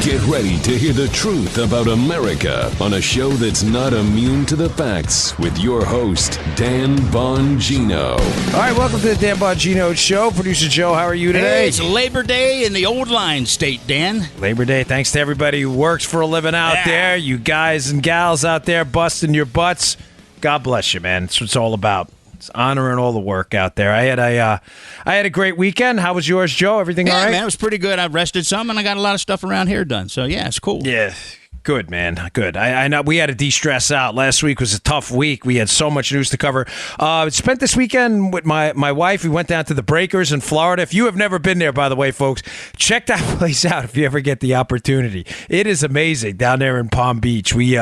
Get ready to hear the truth about America on a show that's not immune to the facts with your host, Dan Bongino. All right, welcome to the Dan Bongino Show. Producer Joe, how are you today? Hey, it's Labor Day in the old line state, Dan. Labor Day. Thanks to everybody who works for a living out there. You guys and gals out there busting your butts. God bless you, man. That's what it's all about. It's honoring all the work out there. I had a great weekend. How was yours, Joe? Everything all right? Man, it was pretty good. I rested some, and I got a lot of stuff around here done. So, yeah, it's cool. Yeah. Good, man. Good. I know we had to de-stress out. Last week was a tough week. We had so much news to cover. Spent this weekend with my wife. We went down to the Breakers in Florida. If you have never been there, by the way, folks, check that place out if you ever get the opportunity. It is amazing down there in Palm Beach. We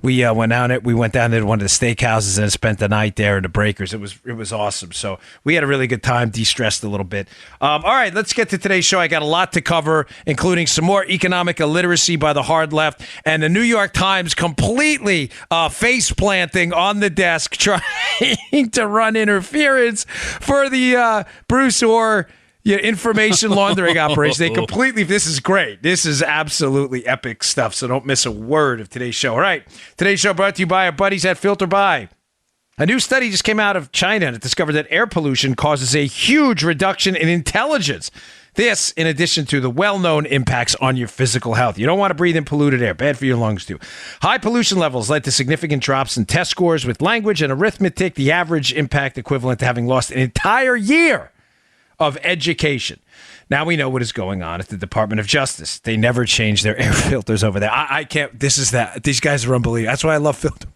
went down it. We went down to one of the steakhouses and spent the night there in the Breakers. It was awesome. So we had a really good time. De-stressed a little bit. All right, let's get to today's show. I got a lot to cover, including some more economic illiteracy by the hard left. And the New York Times completely face planting on the desk, trying to run interference for the Bruce Orr information laundering operation. This is great. This is absolutely epic stuff. So don't miss a word of today's show. All right. Today's show brought to you by our buddies at Filter By. A new study just came out of China and it discovered that air pollution causes a huge reduction in intelligence. This, in addition to the well-known impacts on your physical health. You don't want to breathe in polluted air. Bad for your lungs, too. High pollution levels led to significant drops in test scores with language and arithmetic, the average impact equivalent to having lost an entire year of education. Now we know what is going on at the Department of Justice. They never change their air filters over there. I can't. This is that. These guys are unbelievable. That's why I love filter.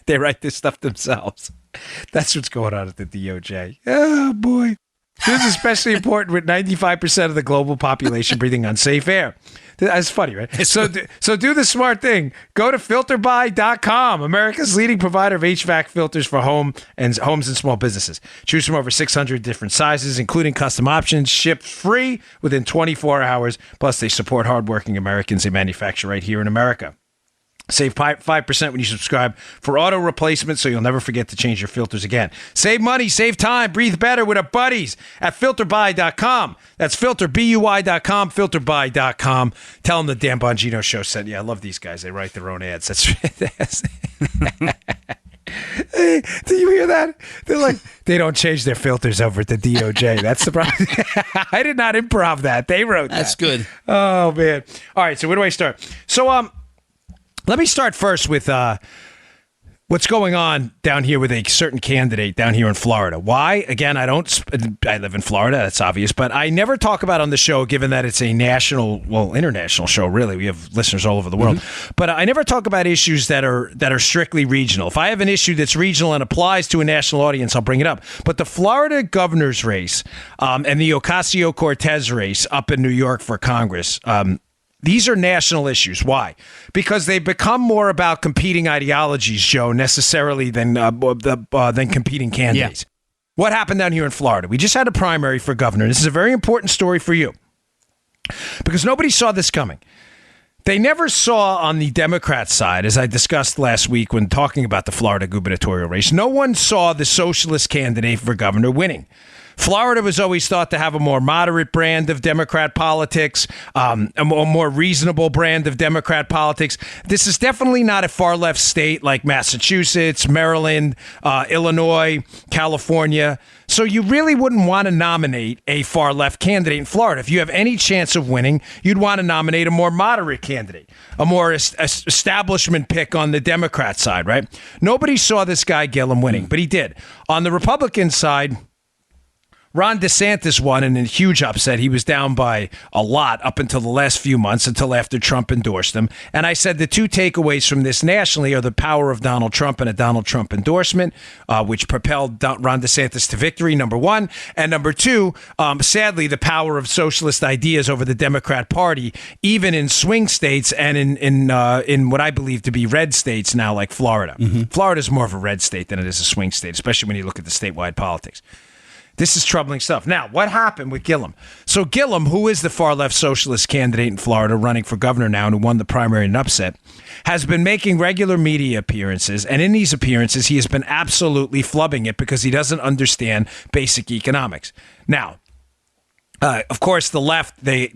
They write this stuff themselves. That's what's going on at the DOJ. Oh, boy. This is especially important with 95% of the global population breathing unsafe air. That's funny, right? So do the smart thing. Go to filterby.com, America's leading provider of HVAC filters for homes and small businesses. Choose from over 600 different sizes, including custom options, shipped free within 24 hours. Plus, they support hardworking Americans they manufacture right here in America. Save 5% when you subscribe for auto replacement, so you'll never forget to change your filters again. Save money, save time, breathe better with our buddies at filterby.com. That's filterbuy.com, filterby.com. Tell them the Dan Bongino Show sent you. I love these guys. They write their own ads. That's fantastic. Hey, do you hear that? They're like, they don't change their filters over at the DOJ. That's the problem. I did not improv that. They wrote that. That's good. Oh, man. All right, so where do I start? So, let me start first with what's going on down here with a certain candidate down here in Florida. Why? Again, I live in Florida. That's obvious. But I never talk about it on the show, given that it's a international show, really. We have listeners all over the world. Mm-hmm. But I never talk about issues that are strictly regional. If I have an issue that's regional and applies to a national audience, I'll bring it up. But the Florida governor's race and the Ocasio-Cortez race up in New York for Congress, these are national issues. Why? Because they become more about competing ideologies, Joe, necessarily than competing candidates. Yeah. What happened down here in Florida? We just had a primary for governor. This is a very important story for you because nobody saw this coming. They never saw on the Democrat side, as I discussed last week when talking about the Florida gubernatorial race, no one saw the socialist candidate for governor winning. Florida was always thought to have a more moderate brand of Democrat politics, a more reasonable brand of Democrat politics. This is definitely not a far-left state like Massachusetts, Maryland, Illinois, California. So you really wouldn't want to nominate a far-left candidate in Florida. If you have any chance of winning, you'd want to nominate a more moderate candidate, a more establishment pick on the Democrat side, right? Nobody saw this guy Gillum winning, but he did. On the Republican side, Ron DeSantis won in a huge upset. He was down by a lot up until the last few months, until after Trump endorsed him. And I said the two takeaways from this nationally are the power of Donald Trump and a Donald Trump endorsement, which propelled Ron DeSantis to victory, number one. And number two, sadly, the power of socialist ideas over the Democrat Party, even in swing states and in what I believe to be red states now, like Florida. Mm-hmm. Florida is more of a red state than it is a swing state, especially when you look at the statewide politics. This is troubling stuff. Now, what happened with Gillum? So Gillum, who is the far-left socialist candidate in Florida running for governor now and who won the primary in an upset, has been making regular media appearances. And in these appearances, he has been absolutely flubbing it because he doesn't understand basic economics. Now, Of course, the left, they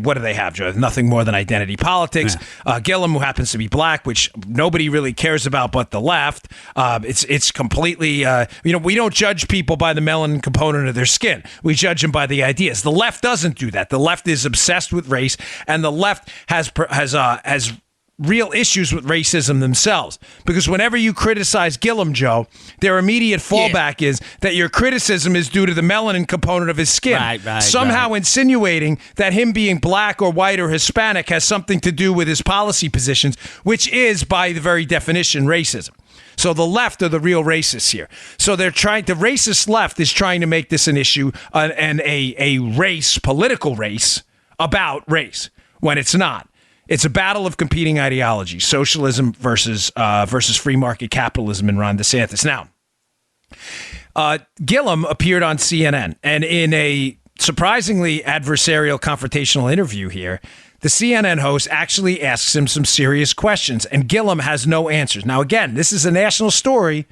what do they have, Joe? Nothing more than identity politics. Yeah. Gillum, who happens to be black, which nobody really cares about but the left. It's completely, we don't judge people by the melanin component of their skin. We judge them by the ideas. The left doesn't do that. The left is obsessed with race, and the left has real issues with racism themselves. Because whenever you criticize Gillum, Joe, their immediate fallback is that your criticism is due to the melanin component of his skin. Somehow insinuating that him being black or white or Hispanic has something to do with his policy positions, which is, by the very definition, racism. So the left are the real racists here. So the racist left is trying to make this an issue and a race, political race, about race, when it's not. It's a battle of competing ideologies, socialism versus free market capitalism in Ron DeSantis. Now, Gillum appeared on CNN, and in a surprisingly adversarial confrontational interview here, the CNN host actually asks him some serious questions, and Gillum has no answers. Now, again, this is a national story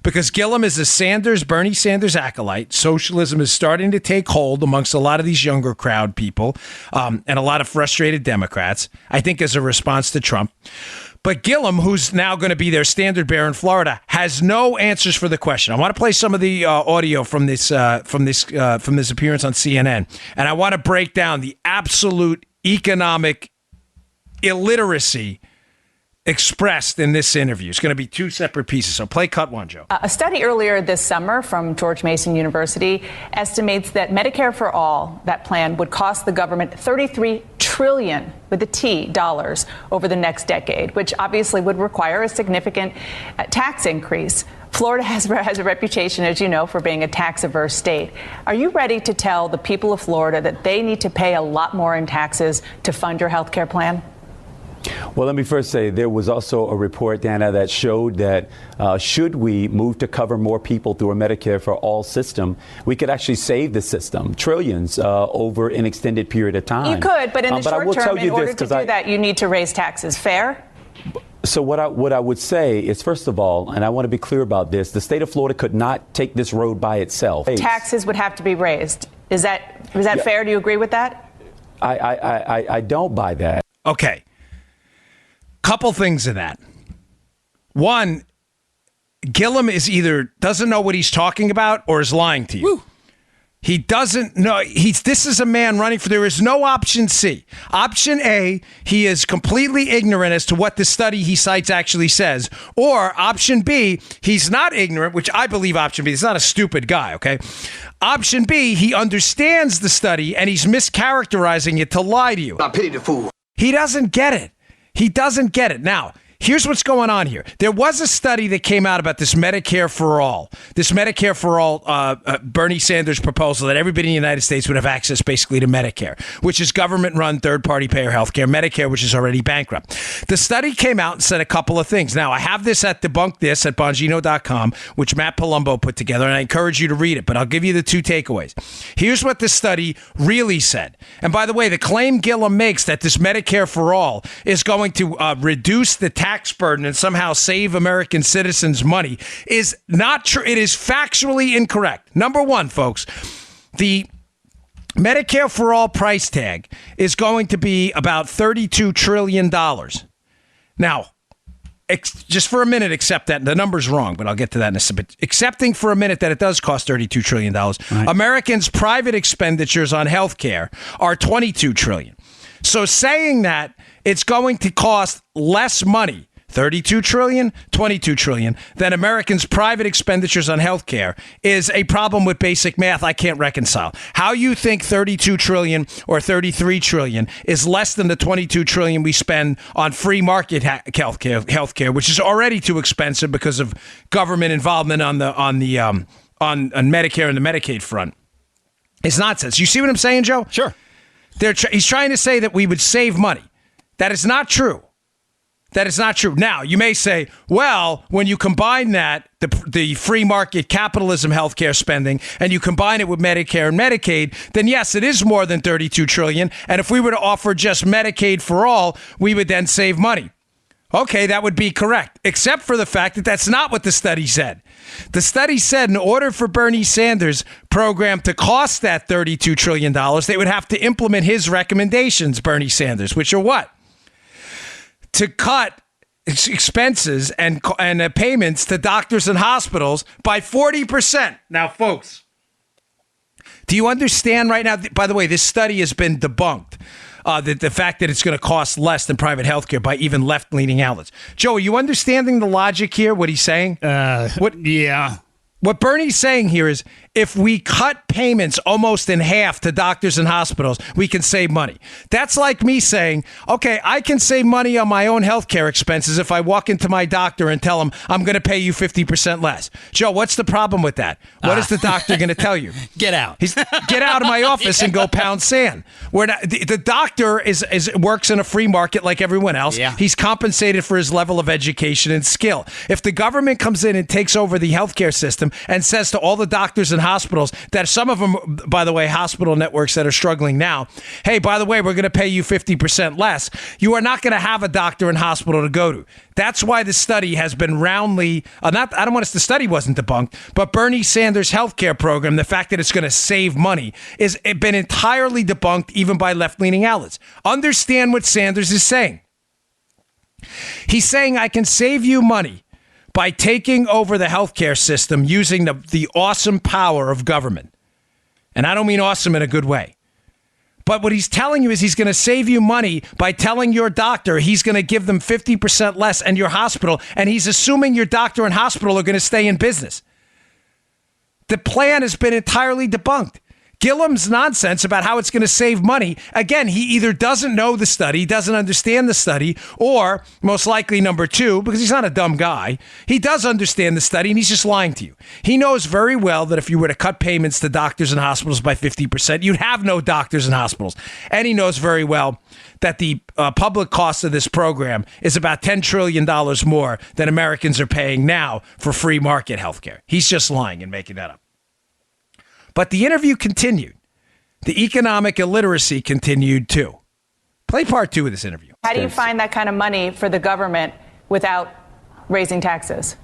because Gillum is a Bernie Sanders acolyte. Socialism is starting to take hold amongst a lot of these younger crowd people and a lot of frustrated Democrats, I think as a response to Trump. But Gillum, who's now going to be their standard bearer in Florida, has no answers for the question. I want to play some of the audio from this appearance on CNN, and I want to break down the absolute economic illiteracy expressed in this interview. It's going to be two separate pieces. So play cut one, Joe. A study earlier this summer from George Mason University estimates that Medicare for All, that plan, would cost the government $33 trillion with a T dollars over the next decade, which obviously would require a significant tax increase. Florida has a reputation, as you know, for being a tax-averse state. Are you ready to tell the people of Florida that they need to pay a lot more in taxes to fund your health care plan? Well, let me first say there was also a report, Dana, that showed that should we move to cover more people through a Medicare for All system, we could actually save the system trillions over an extended period of time. You could, but in the short term, in order to do that, you need to raise taxes. Fair? So what I would say is, first of all, and I want to be clear about this, the state of Florida could not take this road by itself. Taxes would have to be raised. Is that fair? Do you agree with that? I don't buy that. Okay. Couple things in that. One, Gillum is either doesn't know what he's talking about or is lying to you. Woo. He doesn't know. This is a man running for. There is no option C. Option A, he is completely ignorant as to what the study he cites actually says. Or option B, he's not ignorant, which I believe option B. He's not a stupid guy, okay? Option B, he understands the study and he's mischaracterizing it to lie to you. I pity the fool. He doesn't get it. He doesn't get it. Now, here's what's going on here. There was a study that came out about this Medicare for All. This Medicare for All Bernie Sanders proposal that everybody in the United States would have access basically to Medicare, which is government-run third-party payer healthcare, Medicare, which is already bankrupt. The study came out and said a couple of things. Now, I have this at Debunk This at Bongino.com, which Matt Palumbo put together, and I encourage you to read it, but I'll give you the two takeaways. Here's what the study really said. And by the way, the claim Gillum makes that this Medicare for All is going to reduce the tax burden and somehow save American citizens money is not true. It is factually incorrect. Number one, folks, the Medicare for All price tag is going to be about $32 trillion. Now, just for a minute, accept that. The number's wrong, but I'll get to that in a second. Accepting for a minute that it does cost $32 trillion. Right. Americans' private expenditures on health care are $22 trillion. So saying that it's going to cost less money, $32 trillion, $22 trillion, than Americans' private expenditures on health care is a problem with basic math I can't reconcile. How you think $32 trillion or $33 trillion is less than the $22 trillion we spend on free market health care, which is already too expensive because of government involvement on Medicare and the Medicaid front. It's nonsense. You see what I'm saying, Joe? Sure. He's trying to say that we would save money. That is not true. That is not true. Now, you may say, well, when you combine that, the free market capitalism healthcare spending, and you combine it with Medicare and Medicaid, then yes, it is more than $32 trillion. And if we were to offer just Medicaid for all, we would then save money. Okay, that would be correct, except for the fact that that's not what the study said. The study said in order for Bernie Sanders' program to cost that $32 trillion, they would have to implement his recommendations, Bernie Sanders, which are what? To cut expenses and payments to doctors and hospitals by 40%. Now, folks, do you understand right now? By the way, this study has been debunked. The fact that it's going to cost less than private health care by even left-leaning outlets. Joe, are you understanding the logic here, what he's saying? Yeah. What Bernie's saying here is if we cut payments almost in half to doctors and hospitals, we can save money. That's like me saying, okay, I can save money on my own healthcare expenses if I walk into my doctor and tell him I'm going to pay you 50% less. Joe, what's the problem with that? What is the doctor going to tell you? Get out. Get out of my office and go pound sand. The doctor works in a free market like everyone else. Yeah. He's compensated for his level of education and skill. If the government comes in and takes over the healthcare system and says to all the doctors and hospitals that some of them, by the way, hospital networks that are struggling now, hey, by the way, we're going to pay you 50% less, you are not going to have a doctor and hospital to go to. That's why the study has been roundly, I don't want the study wasn't debunked, but Bernie Sanders' healthcare program, the fact that it's going to save money, is been entirely debunked even by left-leaning outlets. Understand what Sanders is saying. He's saying I can save you money by taking over the healthcare system using the awesome power of government. And I don't mean awesome in a good way. But what he's telling you is he's going to save you money by telling your doctor he's going to give them 50% less and your hospital, and he's assuming your doctor and hospital are going to stay in business. The plan has been entirely debunked. Gillam's nonsense about how it's going to save money. Again, he either doesn't know the study, doesn't understand the study, or most likely number two, because he's not a dumb guy, he does understand the study and he's just lying to you. He knows very well that if you were to cut payments to doctors and hospitals by 50%, you'd have no doctors and hospitals. And he knows very well that the public cost of this program is about $10 trillion more than Americans are paying now for free market health care. He's just lying and making that up. But the interview continued. The economic illiteracy continued too. Play part two of this interview. How do you find that kind of money for the government without raising taxes?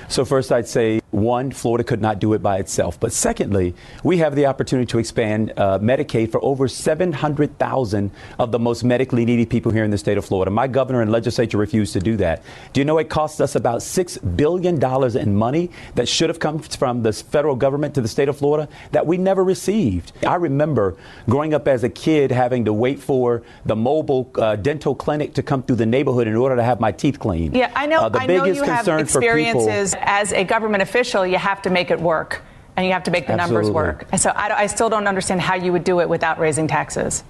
So first, I'd say, one, Florida could not do it by itself. But secondly, we have the opportunity to expand Medicaid for over 700,000 of the most medically needy people here in the state of Florida. My governor and legislature refused to do that. Do you know it costs us about $6 billion in money that should have come from the federal government to the state of Florida that we never received? I remember growing up as a kid having to wait for the mobile dental clinic to come through the neighborhood in order to have my teeth cleaned. Yeah, I know. The biggest you have concern experiences as a government official. You have to make it work, and you have to make the numbers work. And so I still don't understand how you would do it without raising taxes.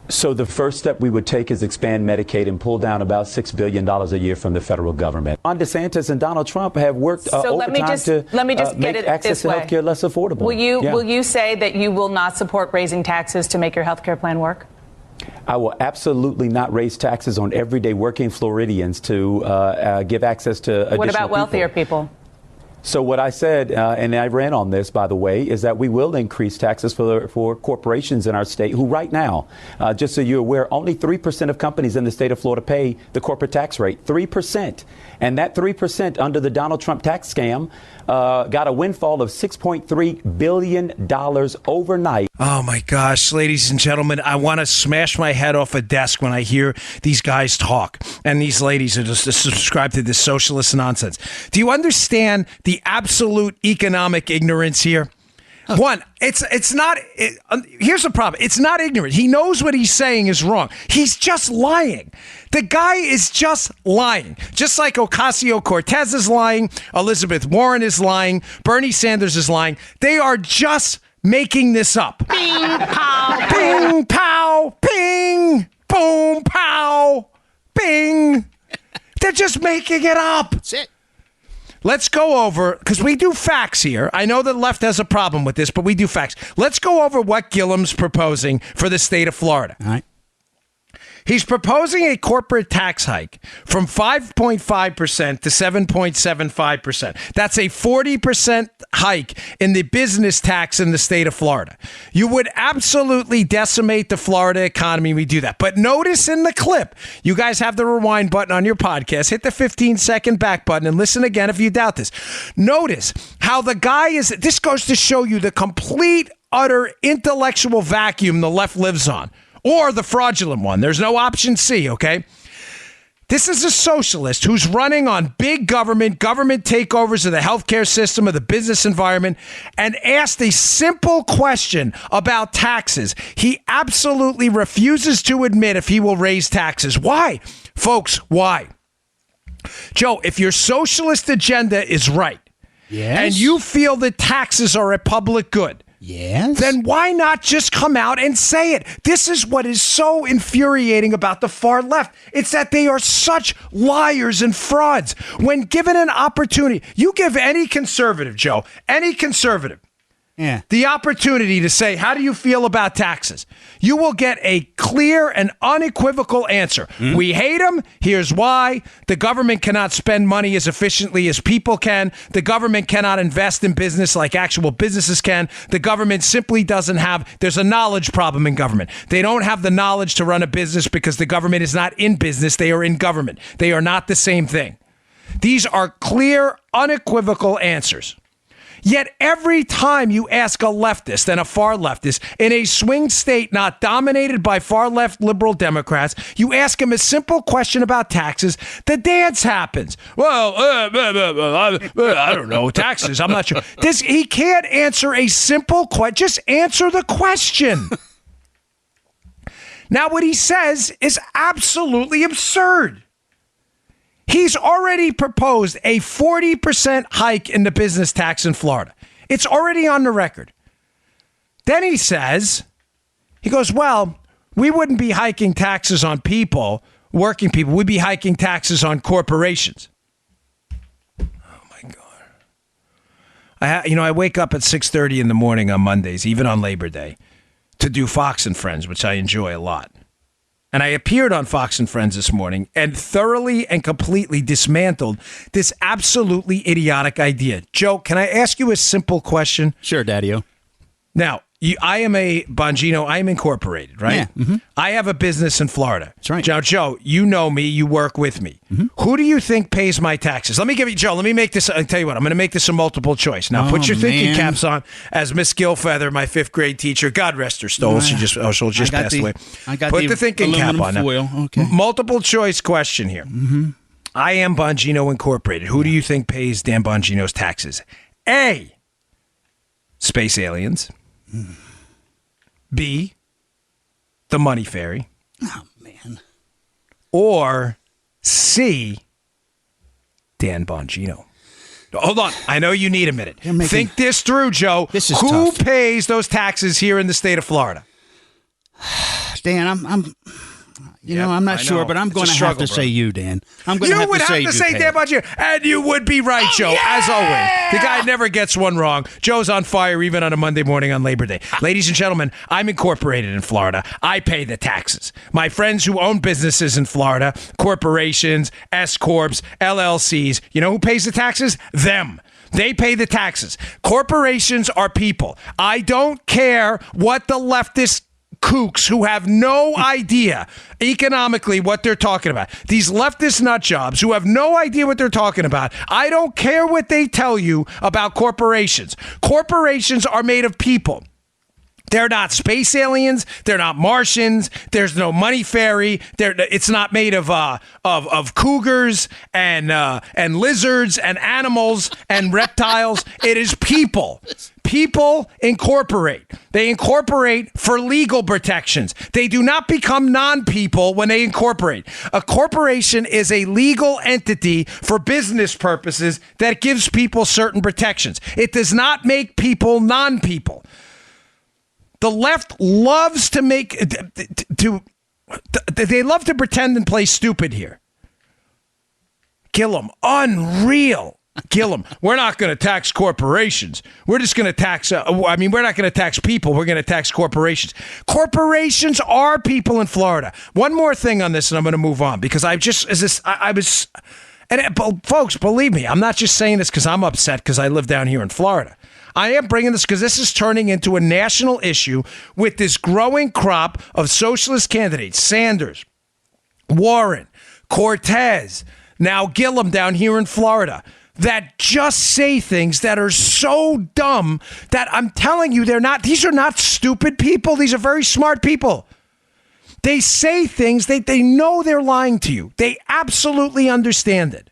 So the first step we would take is expand Medicaid and pull down about $6 billion a year from the federal government. Ron DeSantis and Donald Trump have worked overtime to make access to health care less affordable. Will you say that you will not support raising taxes to make your health care plan work? I will absolutely not raise taxes on everyday working Floridians to give access to additional What about wealthier people? So what I said, and I ran on this, by the way, is that we will increase taxes for corporations in our state who right now, just so you're aware, only 3% of companies in the state of Florida pay the corporate tax rate, 3%. And that 3% under the Donald Trump tax scam got a windfall of $6.3 billion overnight. Oh, my gosh, ladies and gentlemen, I want to smash my head off a desk when I hear these guys talk and these ladies are just subscribed to this socialist nonsense. Do you understand the absolute economic ignorance here? One, it's not. Here's the problem. It's not ignorant. He knows what he's saying is wrong. He's just lying. The guy is just lying. Just like Ocasio-Cortez is lying, Elizabeth Warren is lying, Bernie Sanders is lying. They are just making this up. Bing, pow, ping, pow, ping, boom, pow, bing. They're just making it up. That's it. Let's go over, because we do facts here. I know the left has a problem with this, but we do facts. Let's go over what Gillam's proposing for the state of Florida. All right. He's proposing a corporate tax hike from 5.5% to 7.75%. That's a 40% hike in the business tax in the state of Florida. You would absolutely decimate the Florida economy. We do that. But notice in the clip, you guys have the rewind button on your podcast. Hit the 15-second back button and listen again if you doubt this. Notice how the guy is, this goes to show you the complete, utter intellectual vacuum the left lives on. Or the fraudulent one. There's no option C, okay? This is a socialist who's running on big government takeovers of the healthcare system, of the business environment, and asked a simple question about taxes. He absolutely refuses to admit if he will raise taxes. Why? Folks, why? Joe, if your socialist agenda is right, yes, and you feel that taxes are a public good, yes, then why not just come out and say it? This is what is so infuriating about the far left. It's that they are such liars and frauds. When given an opportunity, you give any conservative, Joe, any conservative, the opportunity to say, how do you feel about taxes? You will get a clear and unequivocal answer. We hate them. Here's why. The government cannot spend money as efficiently as people can. The government cannot invest in business like actual businesses can. The government simply doesn't have, there's a knowledge problem in government. They don't have the knowledge to run a business because the government is not in business. They are in government. They are not the same thing. These are clear, unequivocal answers. Yet every time you ask a leftist and a far leftist in a swing state not dominated by far left liberal Democrats, you ask him a simple question about taxes, the dance happens. Well, I don't know, taxes, I'm not sure. He can't answer a simple question. Just answer the question. Now, what he says is absolutely absurd. He's already proposed a 40% hike in the business tax in Florida. It's already on the record. Then he says, he goes, well, we wouldn't be hiking taxes on people, working people. We'd be hiking taxes on corporations. Oh, my God. I wake up at 6:30 in the morning on Mondays, even on Labor Day, to do Fox and Friends, which I enjoy a lot. And I appeared on Fox and Friends this morning and thoroughly and completely dismantled this absolutely idiotic idea. Joe, can I ask you a simple question? Sure, Daddy-O. Now, I am a Bongino. I am incorporated, right? Yeah. Mm-hmm. I have a business in Florida. That's right. Now, Joe, you know me. You work with me. Mm-hmm. Who do you think pays my taxes? Let me make this. I'll tell you what. I'm going to make this a multiple choice. Now, put your thinking caps on. As Miss Gilfeather, my 5th grade teacher, God rest her soul. She just passed away. Put the thinking cap on. Foil. Okay. Multiple choice question here. Mm-hmm. I am Bongino Incorporated. Who do you think pays Dan Bongino's taxes? A, space aliens. B, the money fairy. Oh, man. Or C, Dan Bongino. Hold on. I know you need a minute. Think this through, Joe. This is Who tough. pays those taxes here in the state of Florida? Dan, I'm not sure, but I'm going to have to say you, Dan. I'm going to have to say Dan Bongino. And you would be right, Joe, as always. The guy never gets one wrong. Joe's on fire even on a Monday morning on Labor Day. Ladies and gentlemen, I'm incorporated in Florida. I pay the taxes. My friends who own businesses in Florida, corporations, S-corps, LLCs, you know who pays the taxes? Them. They pay the taxes. Corporations are people. I don't care what the leftist kooks who have no idea economically what they're talking about. These leftist nut jobs who have no idea what they're talking about. I don't care what they tell you about corporations. Corporations are made of people. They're not space aliens. They're not Martians. There's no money fairy. It's not made of cougars and lizards and animals and reptiles. It is people. People incorporate. They incorporate for legal protections. They do not become non-people when they incorporate. A corporation is a legal entity for business purposes that gives people certain protections. It does not make people non-people. The left loves to they love to pretend and play stupid here. Gillum, unreal. Gillum, we're not going to tax corporations. We're just going to tax, we're not going to tax people. We're going to tax corporations. Corporations are people in Florida. One more thing on this, and I'm going to move on, because folks, believe me, I'm not just saying this because I'm upset because I live down here in Florida. I am bringing this because this is turning into a national issue with this growing crop of socialist candidates. Sanders, Warren, Cortez, now Gillum down here in Florida, that just say things that are so dumb that I'm telling you, these are not stupid people. These are very smart people. They say things, they know they're lying to you. They absolutely understand it.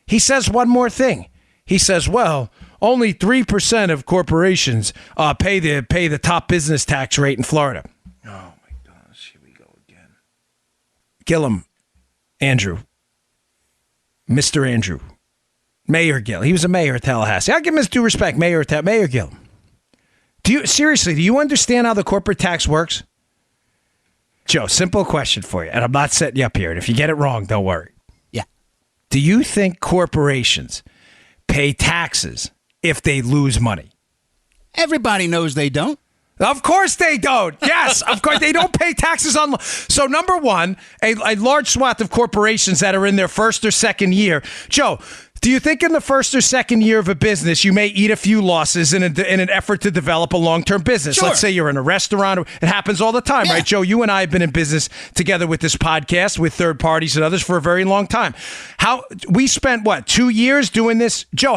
He says one more thing. He says, well, only 3% of corporations pay the top business tax rate in Florida. Oh, my gosh, here we go again. Gillum, Andrew, Mr. Andrew, Mayor Gillum. He was a mayor of Tallahassee. I'll give him his due respect, Mayor Gillum. Do you understand how the corporate tax works? Joe, simple question for you, and I'm not setting you up here, and if you get it wrong, don't worry. Yeah. Do you think corporations pay taxes if they lose money? Everybody knows they don't. Of course they don't. Yes, of course. They don't pay taxes on. So number one, a large swath of corporations that are in their first or second year. Joe, do you think in the first or second year of a business, you may eat a few losses in an effort to develop a long-term business? Sure. Let's say you're in a restaurant. It happens all the time, right, Joe? You and I have been in business together with this podcast, with third parties and others for a very long time. We spent, 2 years doing this? Joe,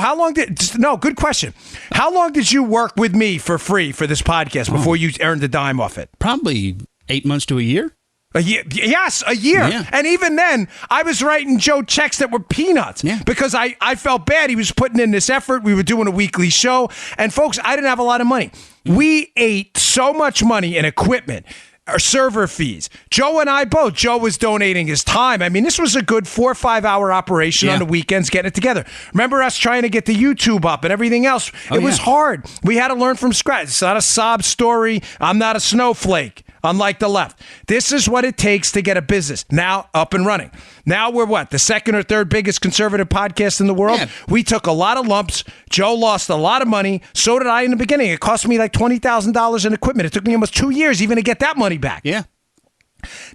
good question. How long did you work with me for free for this podcast before you earned a dime off it? Probably 8 months to a year. A year. Yes, a year. Yeah. And even then, I was writing Joe checks that were peanuts because I felt bad. He was putting in this effort. We were doing a weekly show. And folks, I didn't have a lot of money. We ate so much money in equipment, or server fees. Joe and I both. Joe was donating his time. I mean, this was a good 4 or 5 hour operation on the weekends getting it together. Remember us trying to get the YouTube up and everything else? It was hard. We had to learn from scratch. It's not a sob story. I'm not a snowflake. Unlike the left. This is what it takes to get a business now up and running. Now we're the second or third biggest conservative podcast in the world? Yeah. We took a lot of lumps. Joe lost a lot of money. So did I in the beginning. It cost me like $20,000 in equipment. It took me almost 2 years even to get that money back. Yeah.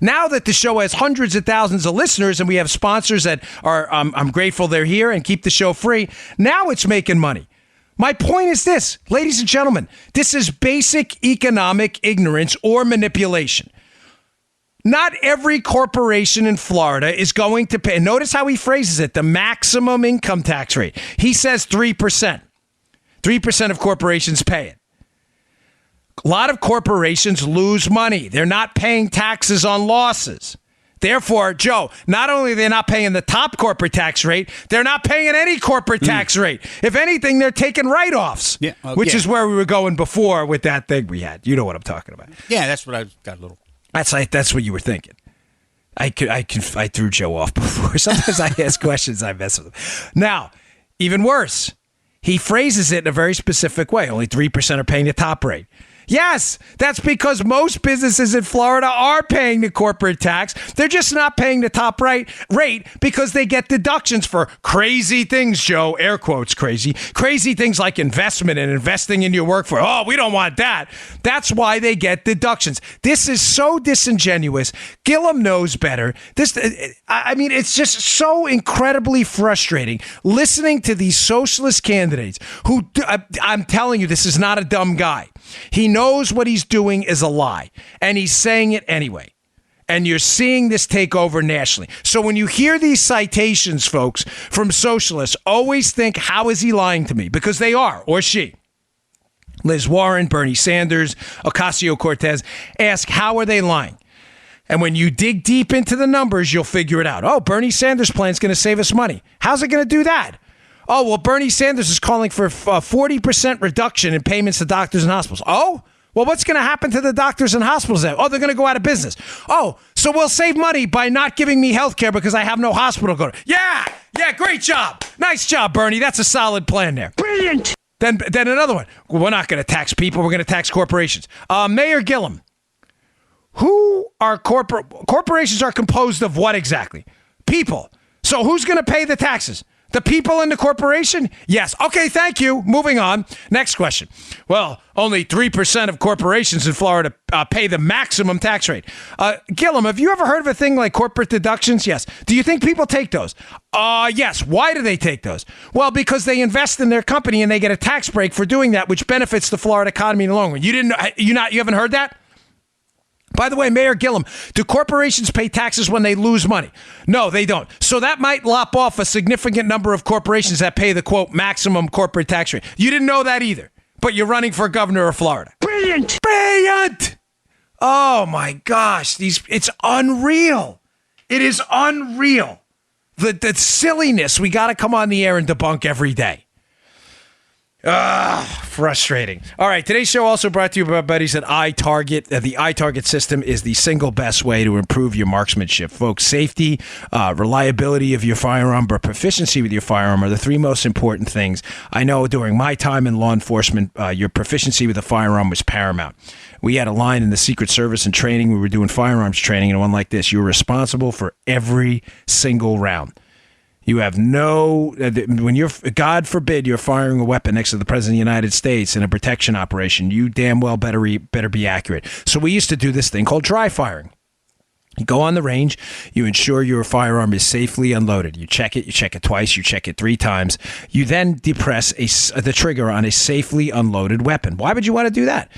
Now that the show has hundreds of thousands of listeners and we have sponsors that are, I'm grateful they're here and keep the show free. Now it's making money. My point is this, ladies and gentlemen, this is basic economic ignorance or manipulation. Not every corporation in Florida is going to pay. Notice how he phrases it, the maximum income tax rate. He says 3%. 3% of corporations pay it. A lot of corporations lose money. They're not paying taxes on losses. Therefore, Joe, not only are they not paying the top corporate tax rate, they're not paying any corporate tax rate. If anything, they're taking write-offs, which is where we were going before with that thing we had. You know what I'm talking about. Yeah, that's what I got a little. That's what you were thinking. I threw Joe off before. Sometimes I ask questions, I mess with him. Now, even worse, he phrases it in a very specific way. Only 3% are paying the top rate. Yes, that's because most businesses in Florida are paying the corporate tax. They're just not paying the top rate because they get deductions for crazy things, Joe, air quotes crazy things like investment and investing in your workforce. Oh, we don't want that. That's why they get deductions. This is so disingenuous. Gillum knows better. It's just so incredibly frustrating listening to these socialist candidates who, I'm telling you, this is not a dumb guy. He knows what he's doing is a lie, and he's saying it anyway. And you're seeing this take over nationally. So when you hear these citations, folks, from socialists, always think, how is he lying to me? Because they are, or she. Liz Warren, Bernie Sanders, Ocasio-Cortez, ask, how are they lying? And when you dig deep into the numbers, you'll figure it out. Oh, Bernie Sanders' plan is going to save us money. How's it going to do that? Oh, well, Bernie Sanders is calling for a 40% reduction in payments to doctors and hospitals. Oh, well, what's going to happen to the doctors and hospitals then? Oh, they're going to go out of business. Oh, so we'll save money by not giving me health care because I have no hospital to go to. Yeah, great job. Nice job, Bernie. That's a solid plan there. Brilliant. Then another one. Well, we're not going to tax people. We're going to tax corporations. Mayor Gillum, corporations are composed of what exactly? People. So who's going to pay the taxes? The people in the corporation? Yes. Okay, thank you. Moving on. Next question. Well, only 3% of corporations in Florida pay the maximum tax rate. Gillum, have you ever heard of a thing like corporate deductions? Yes. Do you think people take those? Yes. Why do they take those? Well, because they invest in their company and they get a tax break for doing that, which benefits the Florida economy in the long run. You haven't heard that? By the way, Mayor Gillum, do corporations pay taxes when they lose money? No, they don't. So that might lop off a significant number of corporations that pay the, quote, maximum corporate tax rate. You didn't know that either, but you're running for governor of Florida. Brilliant. Brilliant. Oh, my gosh. It's unreal. It is unreal. The silliness we got to come on the air and debunk every day. Frustrating. All right, today's show also brought to you by our buddies at iTarget. The iTarget system is the single best way to improve your marksmanship. Folks, safety, reliability of your firearm, but proficiency with your firearm are the three most important things. I know during my time in law enforcement, your proficiency with a firearm was paramount. We had a line in the Secret Service and training. We were doing firearms training, and one like this. You're responsible for every single round. You have when you're, God forbid, you're firing a weapon next to the President of the United States in a protection operation, you damn well better be accurate. So we used to do this thing called dry firing. You go on the range, you ensure your firearm is safely unloaded. You check it twice, you check it 3 times. You then depress the trigger on a safely unloaded weapon. Why would you want to do that?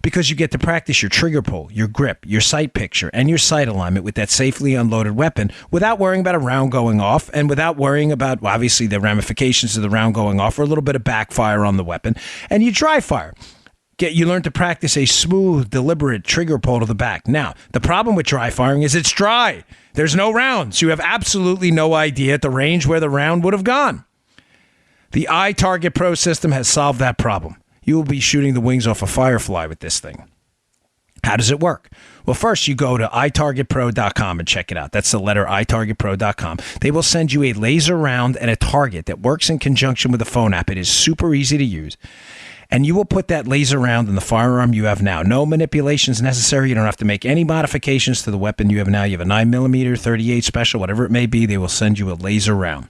Because you get to practice your trigger pull, your grip, your sight picture, and your sight alignment with that safely unloaded weapon without worrying about a round going off and without worrying about, obviously, the ramifications of the round going off or a little bit of backfire on the weapon. And you dry fire. You learn to practice a smooth, deliberate trigger pull to the back. Now, the problem with dry firing is it's dry. There's no rounds. You have absolutely no idea at the range where the round would have gone. The iTarget Pro system has solved that problem. You will be shooting the wings off a firefly with this thing. How does it work? Well, first you go to itargetpro.com and check it out. That's the letter itargetpro.com. They will send you a laser round and a target that works in conjunction with the phone app. It is super easy to use. And you will put that laser round in the firearm you have now. No manipulations necessary. You don't have to make any modifications to the weapon you have now. You have a 9mm, 38 special, whatever it may be. They will send you a laser round.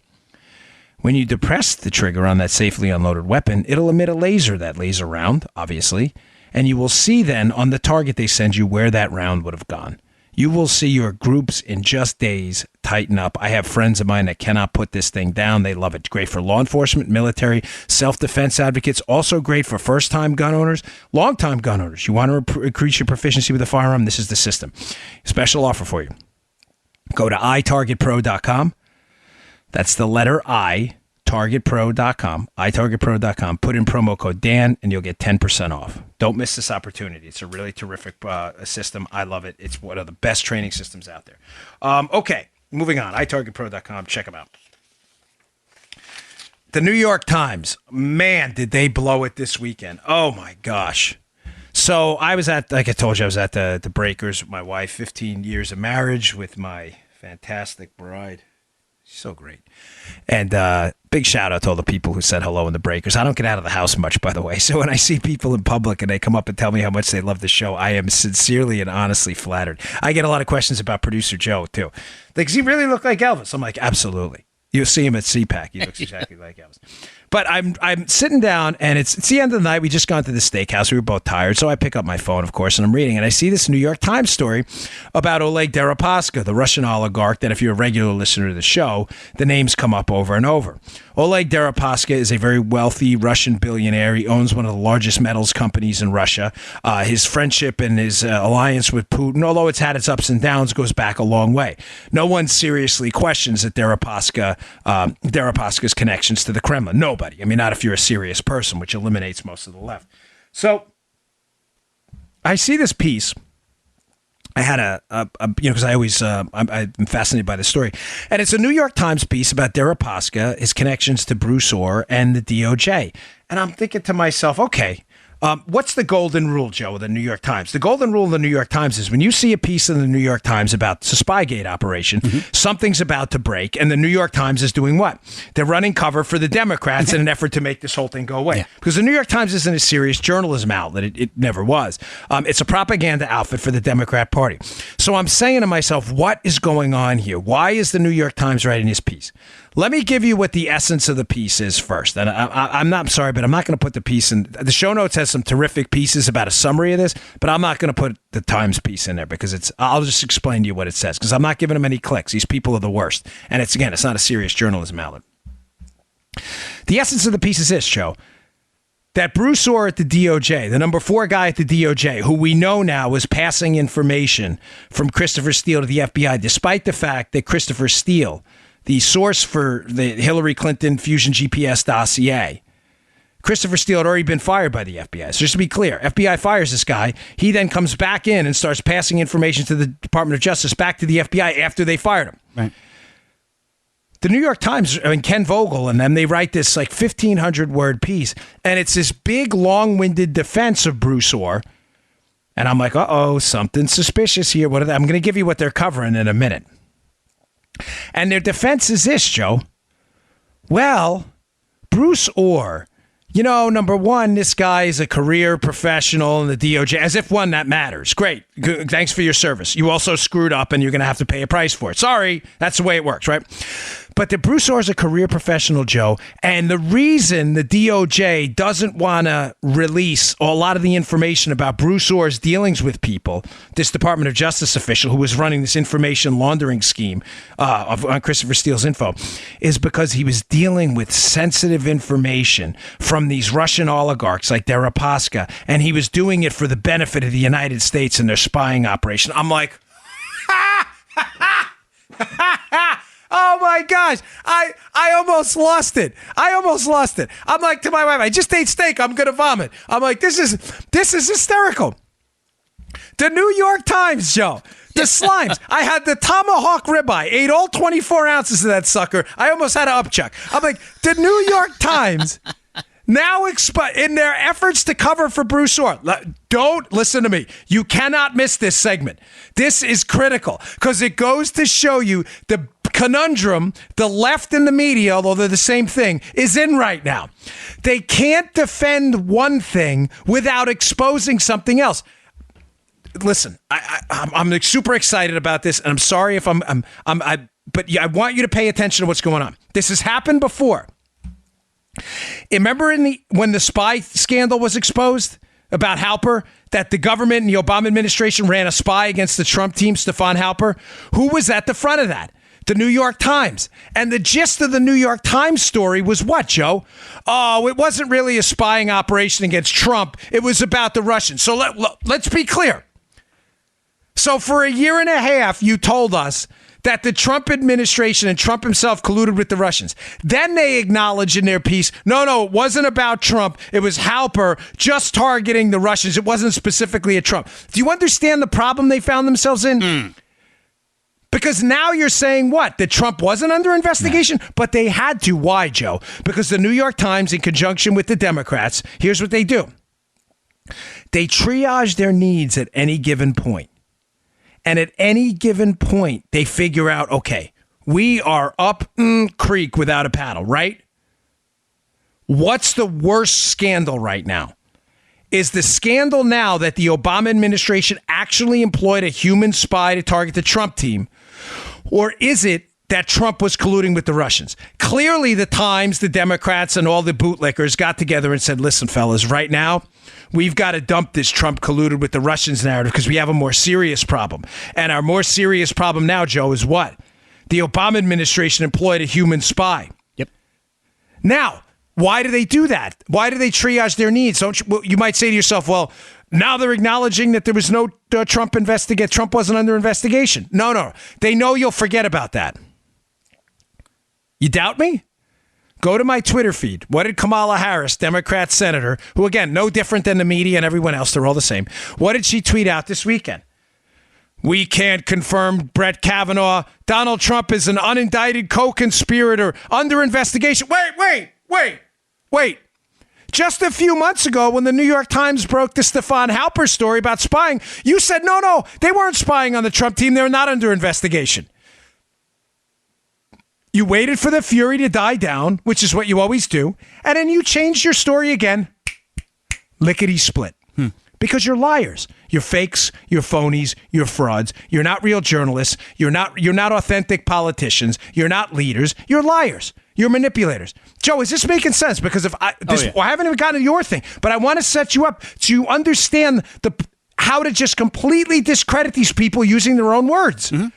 When you depress the trigger on that safely unloaded weapon, it'll emit a laser, that laser round, obviously, and you will see then on the target they send you where that round would have gone. You will see your groups in just days tighten up. I have friends of mine that cannot put this thing down. They love it. Great for law enforcement, military, self-defense advocates. Also great for first-time gun owners, long-time gun owners. You want to increase your proficiency with a firearm? This is the system. Special offer for you. Go to itargetpro.com. That's the letter I, targetpro.com, itargetpro.com. Put in promo code Dan, and you'll get 10% off. Don't miss this opportunity. It's a really terrific system. I love it. It's one of the best training systems out there. Okay, moving on. itargetpro.com. Check them out. The New York Times. Man, did they blow it this weekend. Oh, my gosh. So I was like I told you, I was at the Breakers with my wife, 15 years of marriage with my fantastic bride. So great. And big shout out to all the people who said hello in the Breakers. I don't get out of the house much, by the way. So when I see people in public and they come up and tell me how much they love the show, I am sincerely and honestly flattered. I get a lot of questions about producer Joe, too. Like, does he really look like Elvis? I'm like, absolutely. You'll see him at CPAC. He looks exactly like Elvis. But I'm sitting down, and it's the end of the night. We just gone to the steakhouse. We were both tired, so I pick up my phone, of course, and I'm reading. And I see this New York Times story about Oleg Deripaska, the Russian oligarch that if you're a regular listener to the show, the names come up over and over. Oleg Deripaska is a very wealthy Russian billionaire. He owns one of the largest metals companies in Russia. His friendship and his alliance with Putin, although it's had its ups and downs, goes back a long way. No one seriously questions that Deripaska's connections to the Kremlin. Nobody. I mean, not if you're a serious person, which eliminates most of the left. So I see this piece. I had because I always, I'm fascinated by this story. And it's a New York Times piece about Deripaska, his connections to Bruce Orr and the DOJ. And I'm thinking to myself, okay, What's the golden rule, Joe, of the New York Times? The golden rule of the New York Times is when you see a piece in the New York Times about the Spygate operation, something's about to break, and the New York Times is doing what? They're running cover for the Democrats in an effort to make this whole thing go away. Yeah. Because the New York Times isn't a serious journalism outlet. It never was. It's a propaganda outfit for the Democrat Party. So I'm saying to myself, what is going on here? Why is the New York Times writing this piece? Let me give you what the essence of the piece is first. And I'm sorry, but I'm not going to put the piece in. The show notes has some terrific pieces about a summary of this, but I'm not going to put the Times piece in there because I'll just explain to you what it says because I'm not giving them any clicks. These people are the worst. And it's not a serious journalism outlet. The essence of the piece is this, Joe. That Bruce Orr at the DOJ, the number 4 guy at the DOJ, who we know now was passing information from Christopher Steele to the FBI, despite the fact that Christopher Steele, the source for the Hillary Clinton Fusion GPS dossier, Christopher Steele had already been fired by the FBI. So just to be clear, FBI fires this guy. He then comes back in and starts passing information to the Department of Justice back to the FBI after they fired him. Right. The New York Times, Ken Vogel and them, they write this like 1,500-word piece, and it's this big, long-winded defense of Bruce Orr. And I'm like, uh-oh, something suspicious here. I'm going to give you what they're covering in a minute. And their defense is this, Joe. Well, Bruce Orr, number one, this guy is a career professional in the DOJ, as if one, that matters. Great. Good. Thanks for your service. You also screwed up and you're going to have to pay a price for it. Sorry. That's the way it works, right? But the Bruce Orr is a career professional, Joe. And the reason the DOJ doesn't want to release a lot of the information about Bruce Orr's dealings with people, this Department of Justice official who was running this information laundering scheme on Christopher Steele's info, is because he was dealing with sensitive information from these Russian oligarchs like Deripaska, and he was doing it for the benefit of the United States and their spying operation. I'm like, oh my gosh, I almost lost it. I'm like to my wife, I just ate steak, I'm going to vomit. I'm like, this is hysterical. The New York Times, Joe. The slimes. I had the tomahawk ribeye, ate all 24 ounces of that sucker. I almost had an upchuck. I'm like, the New York Times now in their efforts to cover for Bruce Orr. Don't listen to me. You cannot miss this segment. This is critical because it goes to show you the conundrum the left and the media, although they're the same thing, is in right now. They can't defend one thing without exposing something else. Listen, I'm super excited about this, and I'm sorry if but I want you to pay attention to what's going on. This has happened before. Remember when the spy scandal was exposed about Halper, that the government and the Obama administration ran a spy against the Trump team, Stefan Halper? Who was at the front of that? The New York Times. And the gist of the New York Times story was what, Joe? Oh, it wasn't really a spying operation against Trump. It was about the Russians. So let's be clear. So for a year and a half, you told us that the Trump administration and Trump himself colluded with the Russians. Then they acknowledged in their piece, no, it wasn't about Trump. It was Halper just targeting the Russians. It wasn't specifically at Trump. Do you understand the problem they found themselves in? Because now you're saying what? That Trump wasn't under investigation? No. But they had to. Why, Joe? Because the New York Times, in conjunction with the Democrats, here's what they do. They triage their needs at any given point. And at any given point, they figure out, okay, we are up creek without a paddle, right? What's the worst scandal right now? Is the scandal now that the Obama administration actually employed a human spy to target the Trump team? Or is it that Trump was colluding with the Russians? Clearly, the Times, the Democrats, and all the bootlickers got together and said, listen, fellas, right now, we've got to dump this Trump colluded with the Russians narrative because we have a more serious problem. And our more serious problem now, Joe, is what? The Obama administration employed a human spy. Yep. Now, why do they do that? Why do they triage their needs? You might say to yourself, well, now they're acknowledging that there was no Trump investigation. Trump wasn't under investigation. No. They know you'll forget about that. You doubt me? Go to my Twitter feed. What did Kamala Harris, Democrat senator, who, again, no different than the media and everyone else, they're all the same. What did she tweet out this weekend? We can't confirm Brett Kavanaugh. Donald Trump is an unindicted co-conspirator under investigation. Wait. Just a few months ago, when the New York Times broke the Stefan Halper story about spying, you said, no, they weren't spying on the Trump team. They're not under investigation. You waited for the fury to die down, which is what you always do, and then you changed your story again, lickety-split. Because you're liars. You're fakes, you're phonies, you're frauds. You're not real journalists. You're not authentic politicians. You're not leaders. You're liars. You're manipulators. Joe, is this making sense? Because I haven't even gotten to your thing, but I want to set you up so you understand how to just completely discredit these people using their own words. Mm-hmm.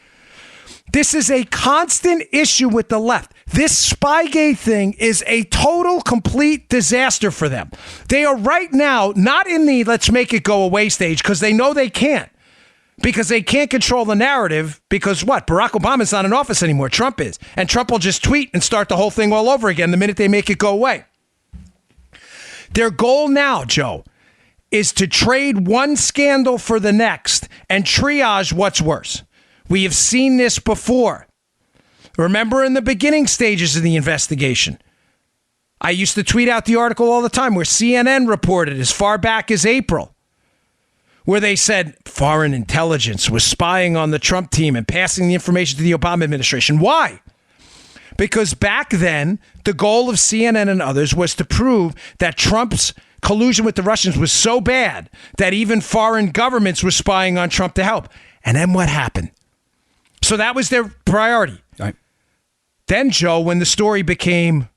This is a constant issue with the left. This Spygate thing is a total, complete disaster for them. They are right now not in the let's make it go away stage because they know they can't. Because they can't control the narrative because what? Barack Obama's not in office anymore. Trump is. And Trump will just tweet and start the whole thing all over again the minute they make it go away. Their goal now, Joe, is to trade one scandal for the next and triage what's worse. We have seen this before. Remember in the beginning stages of the investigation, I used to tweet out the article all the time where CNN reported as far back as April, where they said foreign intelligence was spying on the Trump team and passing the information to the Obama administration. Why? Because back then, the goal of CNN and others was to prove that Trump's collusion with the Russians was so bad that even foreign governments were spying on Trump to help. And then what happened? So that was their priority. Right. Then, Joe, when the story became,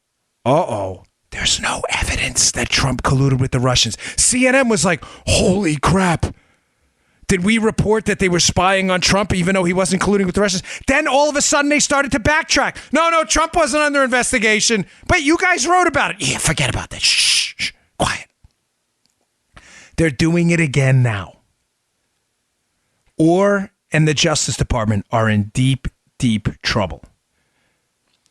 there's no evidence that Trump colluded with the Russians, CNN was like, holy crap. Did we report that they were spying on Trump even though he wasn't colluding with the Russians? Then all of a sudden they started to backtrack. No, Trump wasn't under investigation, but you guys wrote about it. Yeah, forget about that. Shh, quiet. They're doing it again now. And the Justice Department are in deep, deep trouble.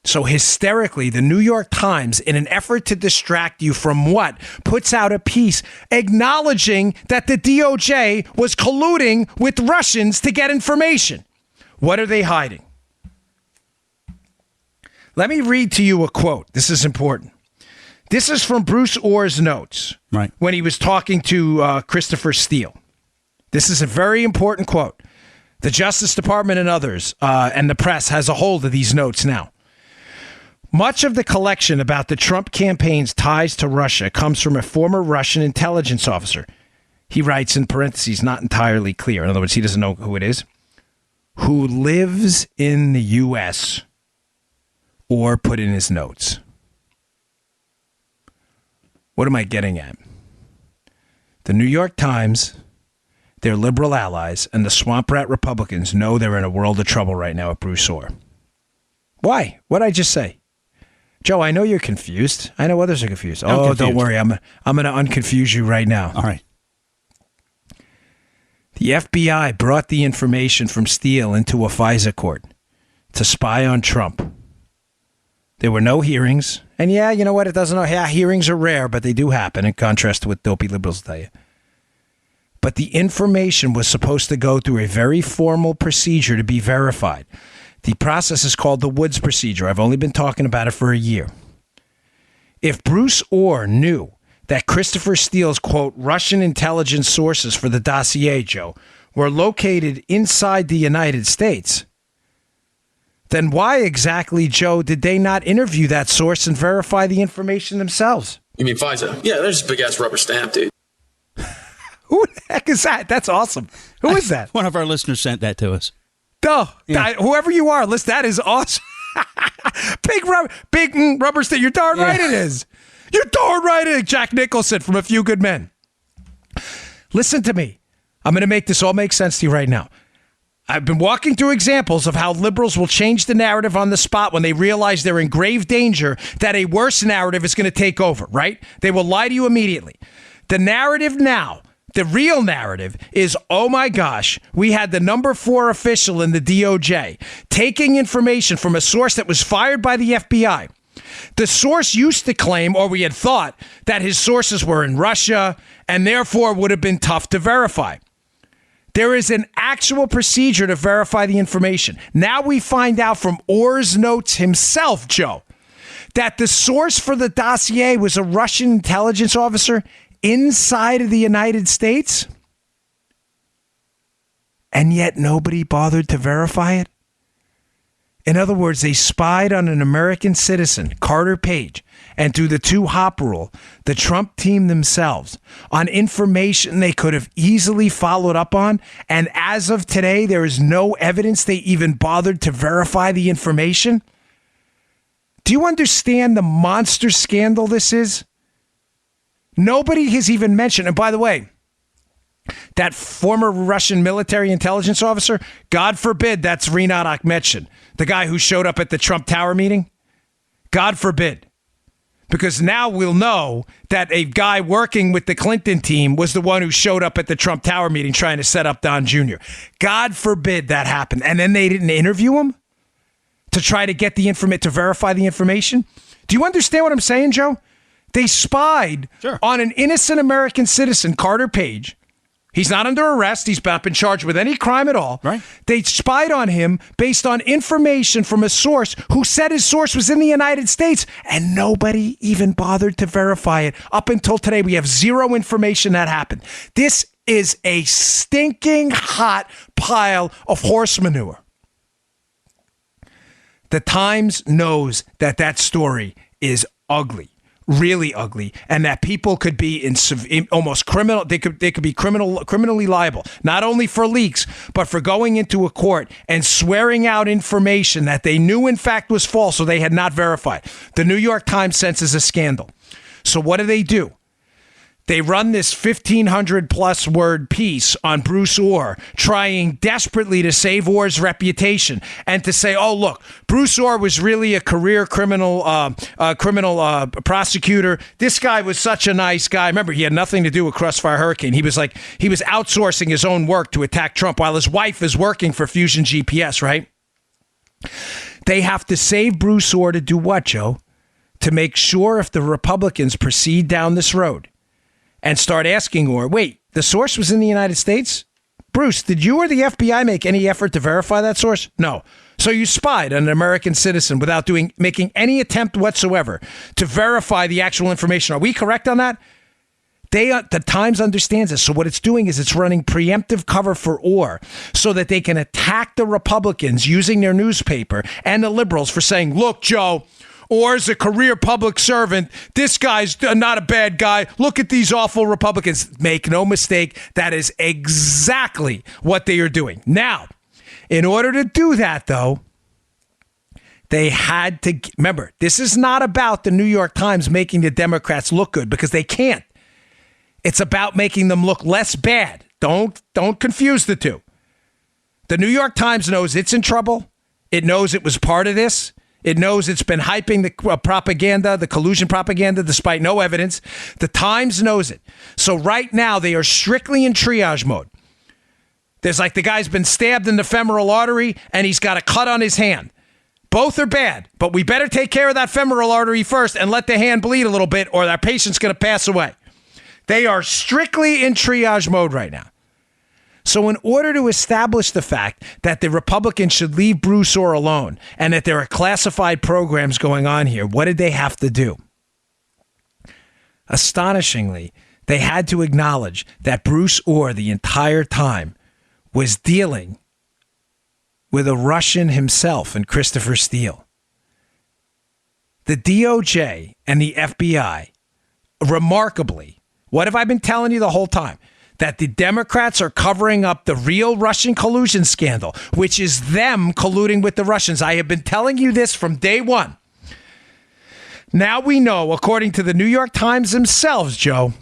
So hysterically, the New York Times, in an effort to distract you from what, puts out a piece acknowledging that the DOJ was colluding with Russians to get information. What are they hiding? Let me read to you a quote. This is important. This is from Bruce Orr's notes when he was talking to Christopher Steele. This is a very important quote. The Justice Department and others and the press has a hold of these notes now. Much of the collection about the Trump campaign's ties to Russia comes from a former Russian intelligence officer. He writes in parentheses, not entirely clear. In other words, he doesn't know who it is. Who lives in the U.S. or put in his notes. What am I getting at? The New York Times, their liberal allies, and the swamp rat Republicans know they're in a world of trouble right now at Bruce Orr. Why? What'd I just say? Joe, I know you're confused. I know others are confused. Don't worry. I'm going to unconfuse you right now. All right. The FBI brought the information from Steele into a FISA court to spy on Trump. There were no hearings. And yeah, you know what? It doesn't. Yeah, hearings are rare, but they do happen in contrast to what dopey liberals tell you. But the information was supposed to go through a very formal procedure to be verified. The process is called the Woods procedure. I've only been talking about it for a year. If Bruce Orr knew that Christopher Steele's, quote, Russian intelligence sources for the dossier, Joe, were located inside the United States, then why exactly, Joe, did they not interview that source and verify the information themselves? You mean FISA? Yeah, there's a big-ass rubber stamp, dude. Who the heck is that? That's awesome. Who is that? One of our listeners sent that to us. Whoever you are, that is awesome. Big rubber stamp. You're darn right it is. You're darn right it is. Jack Nicholson from A Few Good Men. Listen to me. I'm going to make this all make sense to you right now. I've been walking through examples of how liberals will change the narrative on the spot when they realize they're in grave danger that a worse narrative is going to take over, right? They will lie to you immediately. The narrative now, the real narrative is, oh my gosh, we had the number 4 official in the DOJ taking information from a source that was fired by the FBI. The source used to claim, or we had thought, that his sources were in Russia and therefore would have been tough to verify. There is an actual procedure to verify the information. Now we find out from Orr's notes himself, Joe, that the source for the dossier was a Russian intelligence officer inside of the United States? And yet nobody bothered to verify it? In other words, they spied on an American citizen, Carter Page, and through the two-hop rule, the Trump team themselves, on information they could have easily followed up on, and as of today, there is no evidence they even bothered to verify the information? Do you understand the monster scandal this is? Nobody has even mentioned, and by the way, that former Russian military intelligence officer, God forbid that's Rinat Akhmetshin, the guy who showed up at the Trump Tower meeting. God forbid. Because now we'll know that a guy working with the Clinton team was the one who showed up at the Trump Tower meeting trying to set up Don Jr. God forbid that happened. And then they didn't interview him to try to get the to verify the information. Do you understand what I'm saying, Joe? They spied on an innocent American citizen, Carter Page. He's not under arrest. He's not been charged with any crime at all. Right. They spied on him based on information from a source who said his source was in the United States, and nobody even bothered to verify it. Up until today, we have zero information that happened. This is a stinking hot pile of horse manure. The Times knows that that story is ugly. Really ugly, and that people could be in almost criminal. They could be criminally liable, not only for leaks, but for going into a court and swearing out information that they knew in fact was false, so they had not verified. The New York Times senses a scandal. So what do? They run this 1,500 plus word piece on Bruce Orr, trying desperately to save Orr's reputation and to say, oh, look, Bruce Orr was really a career criminal prosecutor. This guy was such a nice guy. Remember, he had nothing to do with Crossfire Hurricane. He was outsourcing his own work to attack Trump while his wife is working for Fusion GPS, right? They have to save Bruce Orr to do what, Joe? To make sure if the Republicans proceed down this road and start asking Orr, wait, the source was in the United States? Bruce, did you or the FBI make any effort to verify that source? No. So you spied on an American citizen without making any attempt whatsoever to verify the actual information. Are we correct on that? The Times understands this. So what it's doing is it's running preemptive cover for Orr so that they can attack the Republicans using their newspaper and the liberals for saying, look, Joe, Orr's a career public servant. This guy's not a bad guy. Look at these awful Republicans. Make no mistake, that is exactly what they are doing. Now, in order to do that, though, they had to remember, this is not about the New York Times making the Democrats look good, because they can't. It's about making them look less bad. Don't confuse the two. The New York Times knows it's in trouble. It knows it was part of this. It knows it's been hyping the propaganda, the collusion propaganda, despite no evidence. The Times knows it. So right now, they are strictly in triage mode. There's like the guy's been stabbed in the femoral artery, and he's got a cut on his hand. Both are bad, but we better take care of that femoral artery first and let the hand bleed a little bit, or that patient's going to pass away. They are strictly in triage mode right now. So in order to establish the fact that the Republicans should leave Bruce Orr alone and that there are classified programs going on here, what did they have to do? Astonishingly, they had to acknowledge that Bruce Orr the entire time was dealing with a Russian himself and Christopher Steele. The DOJ and the FBI, remarkably, what have I been telling you the whole time? That the Democrats are covering up the real Russian collusion scandal, which is them colluding with the Russians. I have been telling you this from day one. Now we know, according to the New York Times themselves, Joe,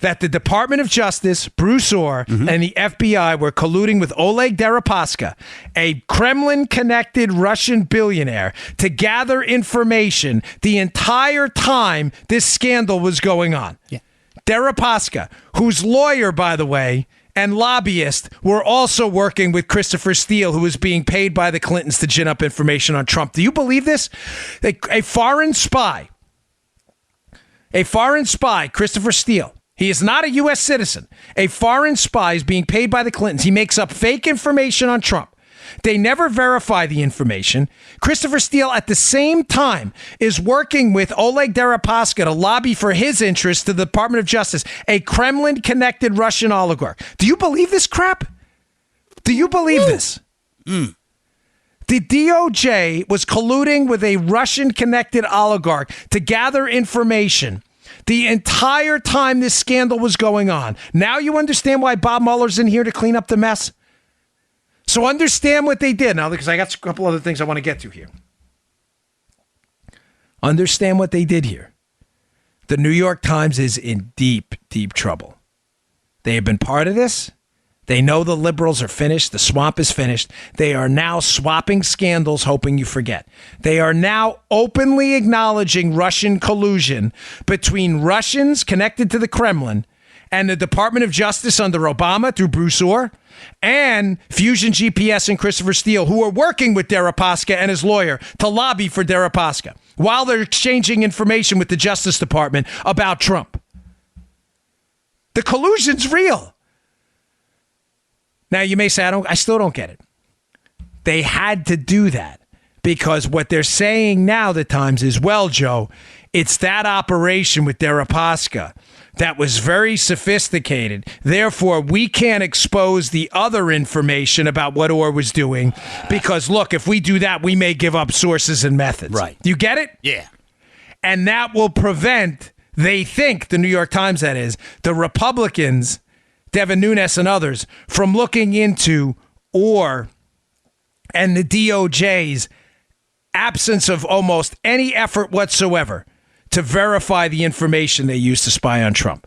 that the Department of Justice, Bruce Orr, and the FBI were colluding with Oleg Deripaska, a Kremlin-connected Russian billionaire, to gather information the entire time this scandal was going on. Yeah. Deripaska, whose lawyer, by the way, and lobbyist were also working with Christopher Steele, who was being paid by the Clintons to gin up information on Trump. Do you believe this? A foreign spy, Christopher Steele, he is not a U.S. citizen. A foreign spy is being paid by the Clintons. He makes up fake information on Trump. They never verify the information. Christopher Steele, at the same time, is working with Oleg Deripaska to lobby for his interests to the Department of Justice, a Kremlin-connected Russian oligarch. Do you believe this crap? Do you believe this? The DOJ was colluding with a Russian-connected oligarch to gather information the entire time this scandal was going on. Now you understand why Bob Mueller's in here to clean up the mess? So understand what they did. Now, because I got a couple other things I want to get to here. Understand what they did here. The New York Times is in deep, deep trouble. They have been part of this. They know the liberals are finished. The swamp is finished. They are now swapping scandals, hoping you forget. They are now openly acknowledging Russian collusion between Russians connected to the Kremlin and the Department of Justice under Obama through Bruce Orr and Fusion GPS and Christopher Steele, who are working with Deripaska and his lawyer to lobby for Deripaska while they're exchanging information with the Justice Department about Trump. The collusion's real. Now, you may say, I still don't get it. They had to do that because what they're saying now, the Times, is, well, Joe, it's that operation with Deripaska that was very sophisticated. Therefore, we can't expose the other information about what Orr was doing because, look, if we do that, we may give up sources and methods. Right. You get it? Yeah. And that will prevent, they think, the New York Times, that is, the Republicans, Devin Nunes and others, from looking into Orr and the DOJ's absence of almost any effort whatsoever to verify the information they used to spy on Trump.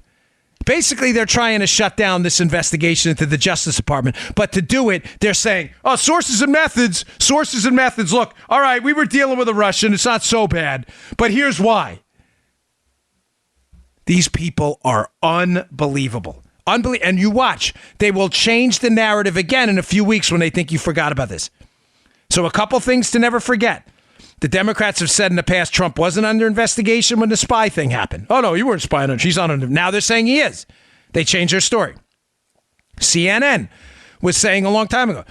Basically, they're trying to shut down this investigation into the Justice Department. But to do it, they're saying, oh, sources and methods. Look, all right, we were dealing with a Russian. It's not so bad. But here's why. These people are unbelievable. And you watch, they will change the narrative again in a few weeks when they think you forgot about this. So a couple things to never forget. The Democrats have said in the past Trump wasn't under investigation when the spy thing happened. Oh, no, you weren't spying on him. She's on him. Now they're saying he is. They changed their story. CNN was saying a long time ago,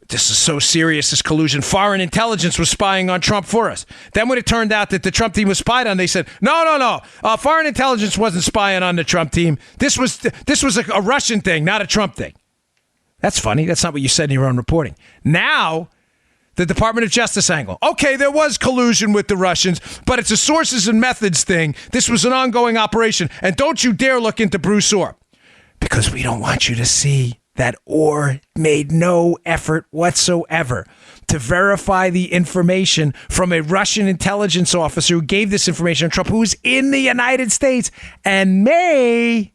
this is so serious, this collusion. Foreign intelligence was spying on Trump for us. Then when it turned out that the Trump team was spied on, they said, no. Foreign intelligence wasn't spying on the Trump team. This was a Russian thing, not a Trump thing. That's funny. That's not what you said in your own reporting. Now, the Department of Justice angle. Okay, there was collusion with the Russians, but it's a sources and methods thing. This was an ongoing operation. And don't you dare look into Bruce Orr. Because we don't want you to see that Orr made no effort whatsoever to verify the information from a Russian intelligence officer who gave this information to Trump, who's in the United States and may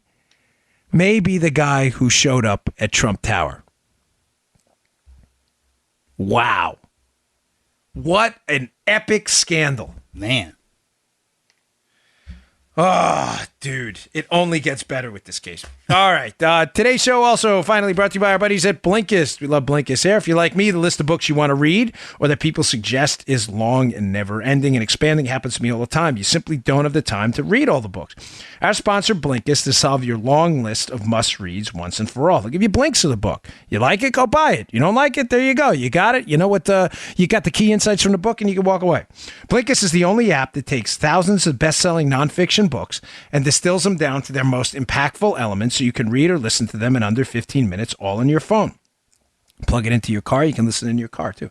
be the guy who showed up at Trump Tower. Wow. What an epic scandal. Man. Oh, dude, it only gets better with this case. All right. Today's show also finally brought to you by our buddies at Blinkist. We love Blinkist here. If you're like me, the list of books you want to read or that people suggest is long and never ending and expanding. It happens to me all the time. You simply don't have the time to read all the books. Our sponsor, Blinkist, to solve your long list of must-reads once and for all. They'll give you blinks of the book. You like it, go buy it. You don't like it, there you go. You got it. You know what? You got the key insights from the book and you can walk away. Blinkist is the only app that takes thousands of best-selling nonfiction books and distills them down to their most impactful elements so you can read or listen to them in under 15 minutes all on your phone. Plug it into your car. You can listen in your car, too.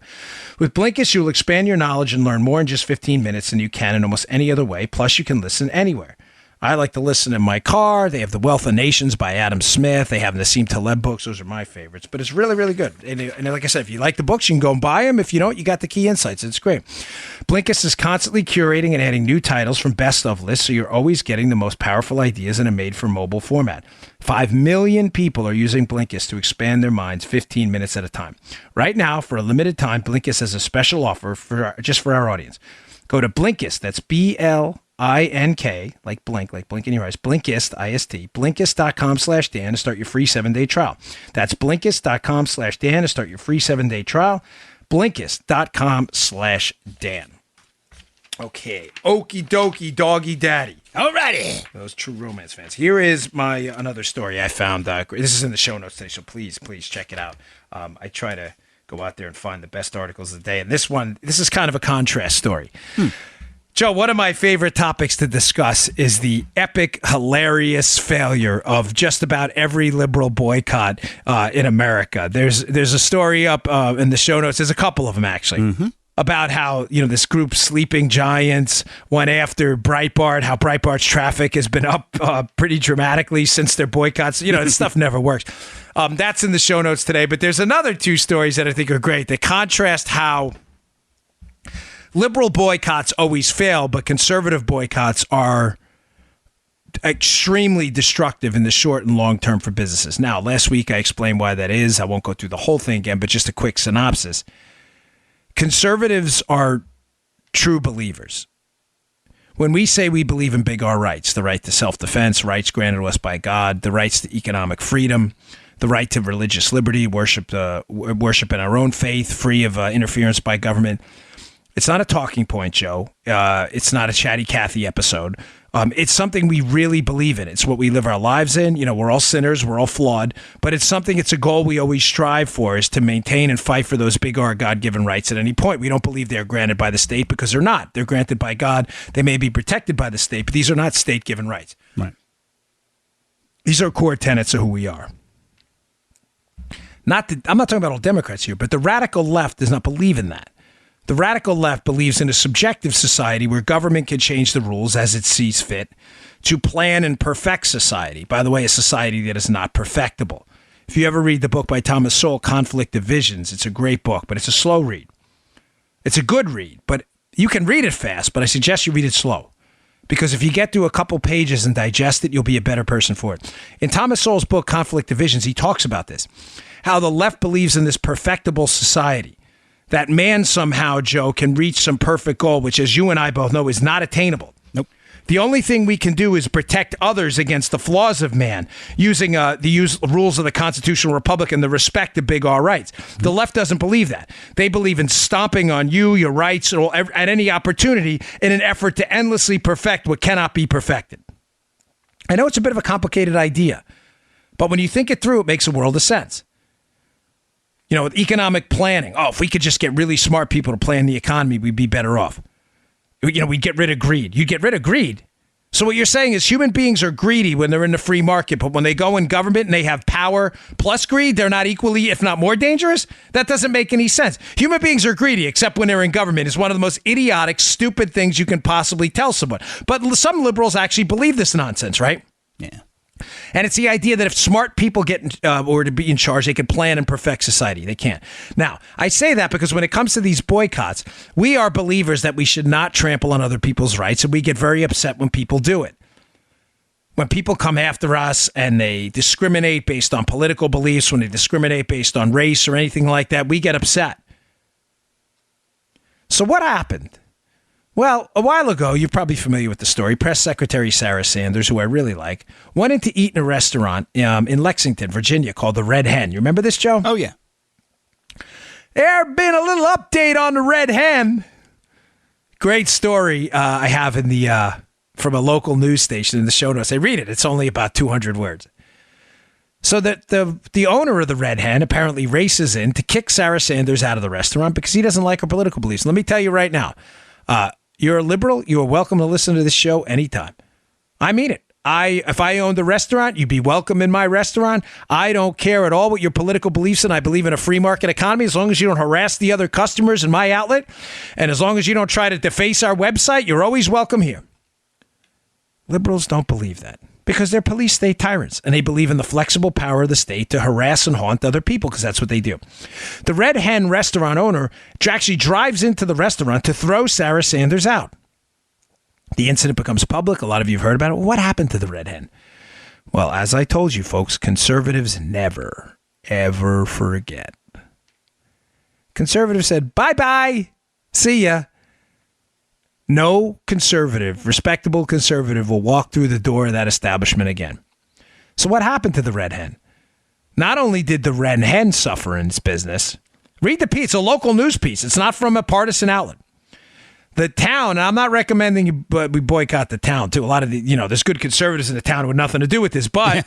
With Blinkist, you'll expand your knowledge and learn more in just 15 minutes than you can in almost any other way. Plus, you can listen anywhere. I like to listen in my car. They have The Wealth of Nations by Adam Smith. They have Nassim Taleb books. Those are my favorites. But it's really, really good. And like I said, if you like the books, you can go and buy them. If you don't, you got the key insights. It's great. Blinkist is constantly curating and adding new titles from best of lists, so you're always getting the most powerful ideas in a made-for-mobile format. 5 million people are using Blinkist to expand their minds 15 minutes at a time. Right now, for a limited time, Blinkist has a special offer just for our audience. Go to Blinkist. That's BLINK, like blink in your eyes, Blinkist, IST, Blinkist.com/Dan to start your free 7-day trial. That's Blinkist.com/Dan to start your free 7-day trial. Blinkist.com/Dan. Okay, okie dokie, doggy daddy. Alrighty. Those true romance fans. Here is another story I found. This is in the show notes today, so please check it out. I try to Go out there and find the best articles of the day. And this is kind of a contrast story. Joe, one of my favorite topics to discuss is the epic, hilarious failure of just about every liberal boycott in America. There's a story up in the show notes. There's a couple of them, actually, about how this group Sleeping Giants went after Breitbart, how Breitbart's traffic has been up pretty dramatically since their boycotts. This stuff never works. That's in the show notes today. But there's another two stories that I think are great. They contrast how liberal boycotts always fail, but conservative boycotts are extremely destructive in the short and long term for businesses. Now, last week I explained why that is. I won't go through the whole thing again, but just a quick synopsis. Conservatives are true believers. When we say we believe in big R rights, the right to self-defense, rights granted to us by God, the rights to economic freedom, the right to religious liberty, worship in our own faith, free of interference by government. It's not a talking point, Joe. It's not a Chatty Cathy episode. It's something we really believe in. It's what we live our lives in. We're all sinners. We're all flawed. But it's a goal we always strive for, is to maintain and fight for those big R God-given rights at any point. We don't believe they're granted by the state, because they're not. They're granted by God. They may be protected by the state, but these are not state-given rights. Right. These are core tenets of who we are. I'm not talking about all Democrats here, but the radical left does not believe in that. The radical left believes in a subjective society where government can change the rules as it sees fit to plan and perfect society. By the way, a society that is not perfectible. If you ever read the book by Thomas Sowell, Conflict of Visions, it's a great book, but it's a slow read. It's a good read, but you can read it fast, but I suggest you read it slow. Because if you get through a couple pages and digest it, you'll be a better person for it. In Thomas Sowell's book, Conflict of Visions, he talks about this, how the left believes in this perfectible society. That man somehow, Joe, can reach some perfect goal, which, as you and I both know, is not attainable. Nope. The only thing we can do is protect others against the flaws of man using the rules of the constitutional republic and the respect of big R rights. The left doesn't believe that. They believe in stomping on you, your rights, at any opportunity in an effort to endlessly perfect what cannot be perfected. I know it's a bit of a complicated idea, but when you think it through, it makes a world of sense. With economic planning, if we could just get really smart people to plan the economy, we'd be better off. We'd get rid of greed. You'd get rid of greed. So what you're saying is human beings are greedy when they're in the free market, but when they go in government and they have power plus greed, they're not equally, if not more dangerous? That doesn't make any sense. Human beings are greedy, except when they're in government. It's one of the most idiotic, stupid things you can possibly tell someone. But some liberals actually believe this nonsense, right? Yeah. And it's the idea that if smart people get or to be in charge, they can plan and perfect society. They can't. Now, I say that because when it comes to these boycotts, we are believers that we should not trample on other people's rights, and we get very upset when people do it. When people come after us and they discriminate based on political beliefs, when they discriminate based on race or anything like that, we get upset. So what happened? Well, a while ago, you're probably familiar with the story. Press Secretary Sarah Sanders, who I really like, went in to eat in a restaurant in Lexington, Virginia, called the Red Hen. You remember this, Joe? Oh, yeah. There been a little update on the Red Hen. Great story I have in the from a local news station in the show notes. I read it. It's only about 200 words. So that the owner of the Red Hen apparently races in to kick Sarah Sanders out of the restaurant because he doesn't like her political beliefs. Let me tell you right now. You're a liberal. You are welcome to listen to this show anytime. I mean it. If I owned a restaurant, you'd be welcome in my restaurant. I don't care at all what your political beliefs in. I believe in a free market economy as long as you don't harass the other customers in my outlet. And as long as you don't try to deface our website, you're always welcome here. Liberals don't believe that because they're police state tyrants and they believe in the flexible power of the state to harass and haunt other people because that's what they do. The Red Hen restaurant owner actually drives into the restaurant to throw Sarah Sanders out. The incident becomes public. A lot of you have heard about it. What happened to the Red Hen? Well, as I told you, folks, conservatives never, ever forget. Conservatives said, bye-bye, see ya. No conservative, respectable conservative, will walk through the door of that establishment again. So what happened to the Red Hen? Not only did the Red Hen suffer in its business, read the piece, it's a local news piece. It's not from a partisan outlet. The town, and I'm not recommending we boycott the town, too. A lot of there's good conservatives in the town who have nothing to do with this, but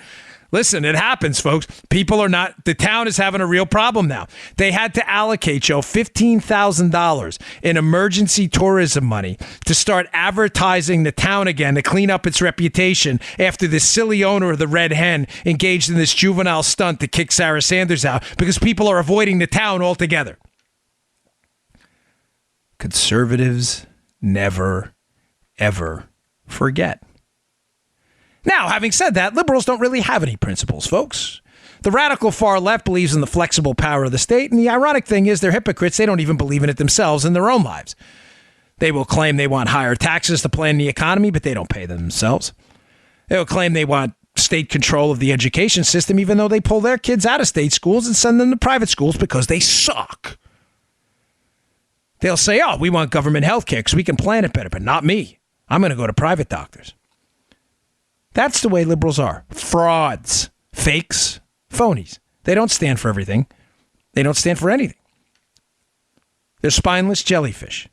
Listen, it happens, folks. The town is having a real problem now. They had to allocate, Joe, $15,000 in emergency tourism money to start advertising the town again to clean up its reputation after this silly owner of the Red Hen engaged in this juvenile stunt to kick Sarah Sanders out because people are avoiding the town altogether. Conservatives never, ever forget. Now, having said that, liberals don't really have any principles, folks. The radical far left believes in the flexible power of the state, and the ironic thing is they're hypocrites. They don't even believe in it themselves in their own lives. They will claim they want higher taxes to plan the economy, but they don't pay them themselves. They will claim they want state control of the education system, even though they pull their kids out of state schools and send them to private schools because they suck. They'll say, oh, we want government health care because we can plan it better, but not me. I'm going to go to private doctors. That's the way liberals are. Frauds, fakes, phonies. They don't stand for everything. They don't stand for anything. They're spineless jellyfish.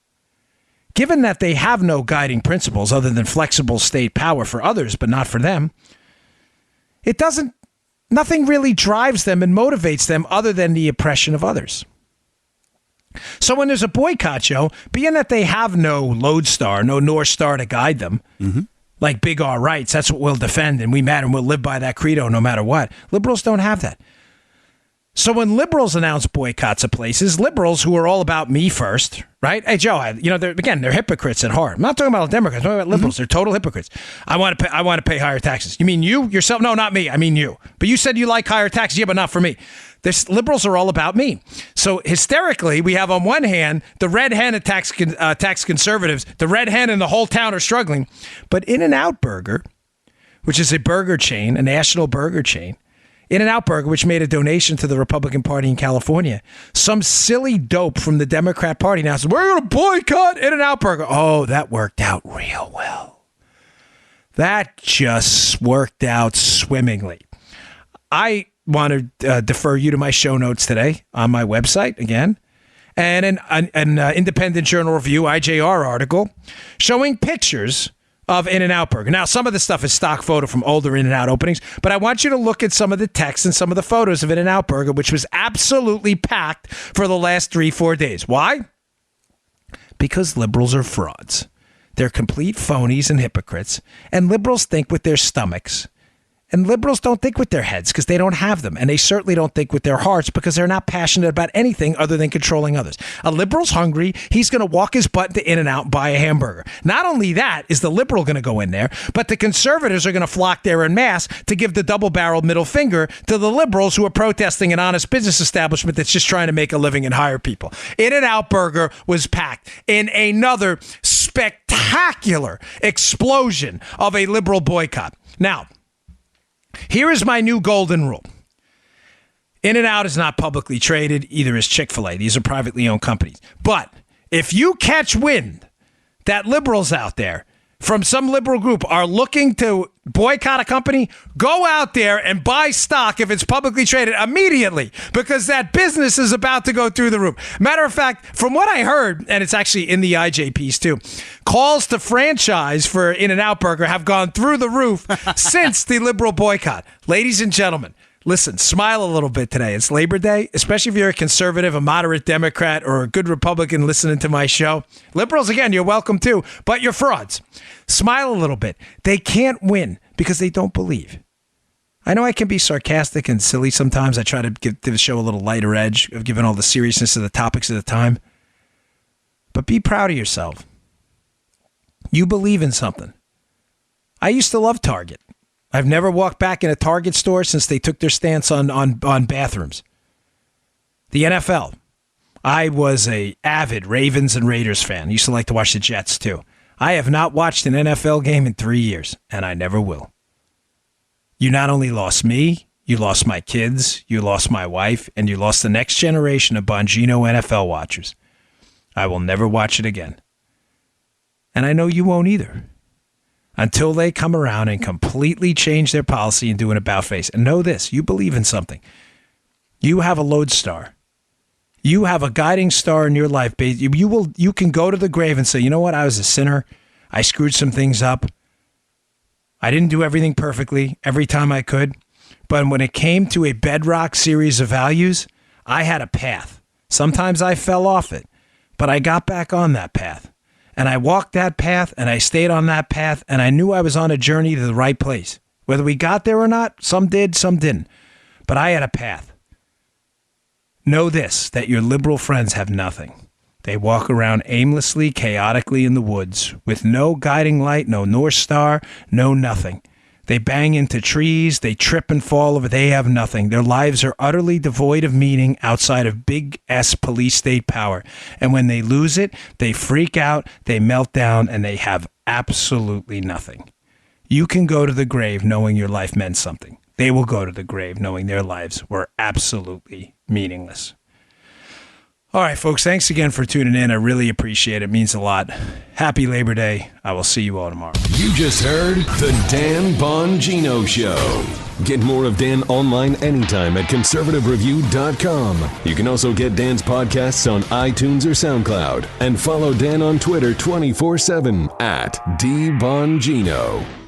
Given that they have no guiding principles other than flexible state power for others, but not for them, nothing really drives them and motivates them other than the oppression of others. So when there's a boycott, Joe, being that they have no lodestar, no North Star to guide them, like big R rights, that's what we'll defend, and we matter, and we'll live by that credo no matter what. Liberals don't have that. So when liberals announce boycotts of places, liberals who are all about me first, right? Hey, Joe, they're hypocrites at heart. I'm not talking about Democrats. I'm talking about liberals. They're total hypocrites. I want to pay higher taxes. You mean you yourself? No, not me. I mean you. But you said you like higher taxes. Yeah, but not for me. Liberals are all about me. So hysterically, we have on one hand the Red Hen attacks conservatives. The Red Hen and the whole town are struggling. But In-N-Out Burger, which is a burger chain, a national burger chain, In-N-Out Burger, which made a donation to the Republican Party in California, some silly dope from the Democrat Party now says, we're going to boycott In-N-Out Burger. Oh, that worked out real well. That just worked out swimmingly. I want to defer you to my show notes today on my website again, and an independent journal review, IJR article, showing pictures of In-N-Out Burger. Now, some of the stuff is stock photo from older In-N-Out openings, but I want you to look at some of the text and some of the photos of In-N-Out Burger, which was absolutely packed for the last 3-4 days. Why? Because liberals are frauds. They're complete phonies and hypocrites, and liberals think with their stomachs. And liberals don't think with their heads because they don't have them. And they certainly don't think with their hearts because they're not passionate about anything other than controlling others. A liberal's hungry. He's going to walk his butt into In-N-Out and buy a hamburger. Not only that is the liberal going to go in there, but the conservatives are going to flock there en masse to give the double-barreled middle finger to the liberals who are protesting an honest business establishment that's just trying to make a living and hire people. In-N-Out Burger was packed in another spectacular explosion of a liberal boycott. Now, here is my new golden rule. In-N-Out is not publicly traded, either is Chick-fil-A. These are privately owned companies. But if you catch wind that liberals out there from some liberal group are looking to boycott a company, go out there and buy stock if it's publicly traded immediately, because that business is about to go through the roof. Matter of fact, from what I heard, and it's actually in the IJ piece too, calls to franchise for In-N-Out Burger have gone through the roof since the liberal boycott. Ladies and gentlemen, listen, smile a little bit today. It's Labor Day, especially if you're a conservative, a moderate Democrat, or a good Republican listening to my show. Liberals, again, you're welcome too, but you're frauds. Smile a little bit. They can't win because they don't believe. I know I can be sarcastic and silly sometimes. I try to give the show a little lighter edge of giving all the seriousness of the topics of the time. But be proud of yourself. You believe in something. I used to love Target. I've never walked back in a Target store since they took their stance on bathrooms. The NFL. I was a avid Ravens and Raiders fan. Used to like to watch the Jets too. I have not watched an NFL game in 3 years, and I never will. You not only lost me, you lost my kids, you lost my wife, and you lost the next generation of Bongino NFL watchers. I will never watch it again. And I know you won't either. Until they come around and completely change their policy and do an about-face. And know this, you believe in something. You have a lodestar. You have a guiding star in your life. You can go to the grave and say, you know what, I was a sinner. I screwed some things up. I didn't do everything perfectly every time I could. But when it came to a bedrock series of values, I had a path. Sometimes I fell off it, but I got back on that path. And I walked that path, and I stayed on that path, and I knew I was on a journey to the right place. Whether we got there or not, some did, some didn't. But I had a path. Know this, that your liberal friends have nothing. They walk around aimlessly, chaotically in the woods, with no guiding light, no North Star, no nothing. They bang into trees, they trip and fall over, they have nothing. Their lives are utterly devoid of meaning outside of big S police state power. And when they lose it, they freak out, they melt down, and they have absolutely nothing. You can go to the grave knowing your life meant something. They will go to the grave knowing their lives were absolutely meaningless. All right, folks, thanks again for tuning in. I really appreciate it. It means a lot. Happy Labor Day. I will see you all tomorrow. You just heard The Dan Bongino Show. Get more of Dan online anytime at conservativereview.com. You can also get Dan's podcasts on iTunes or SoundCloud. And follow Dan on Twitter 24/7 at DBongino.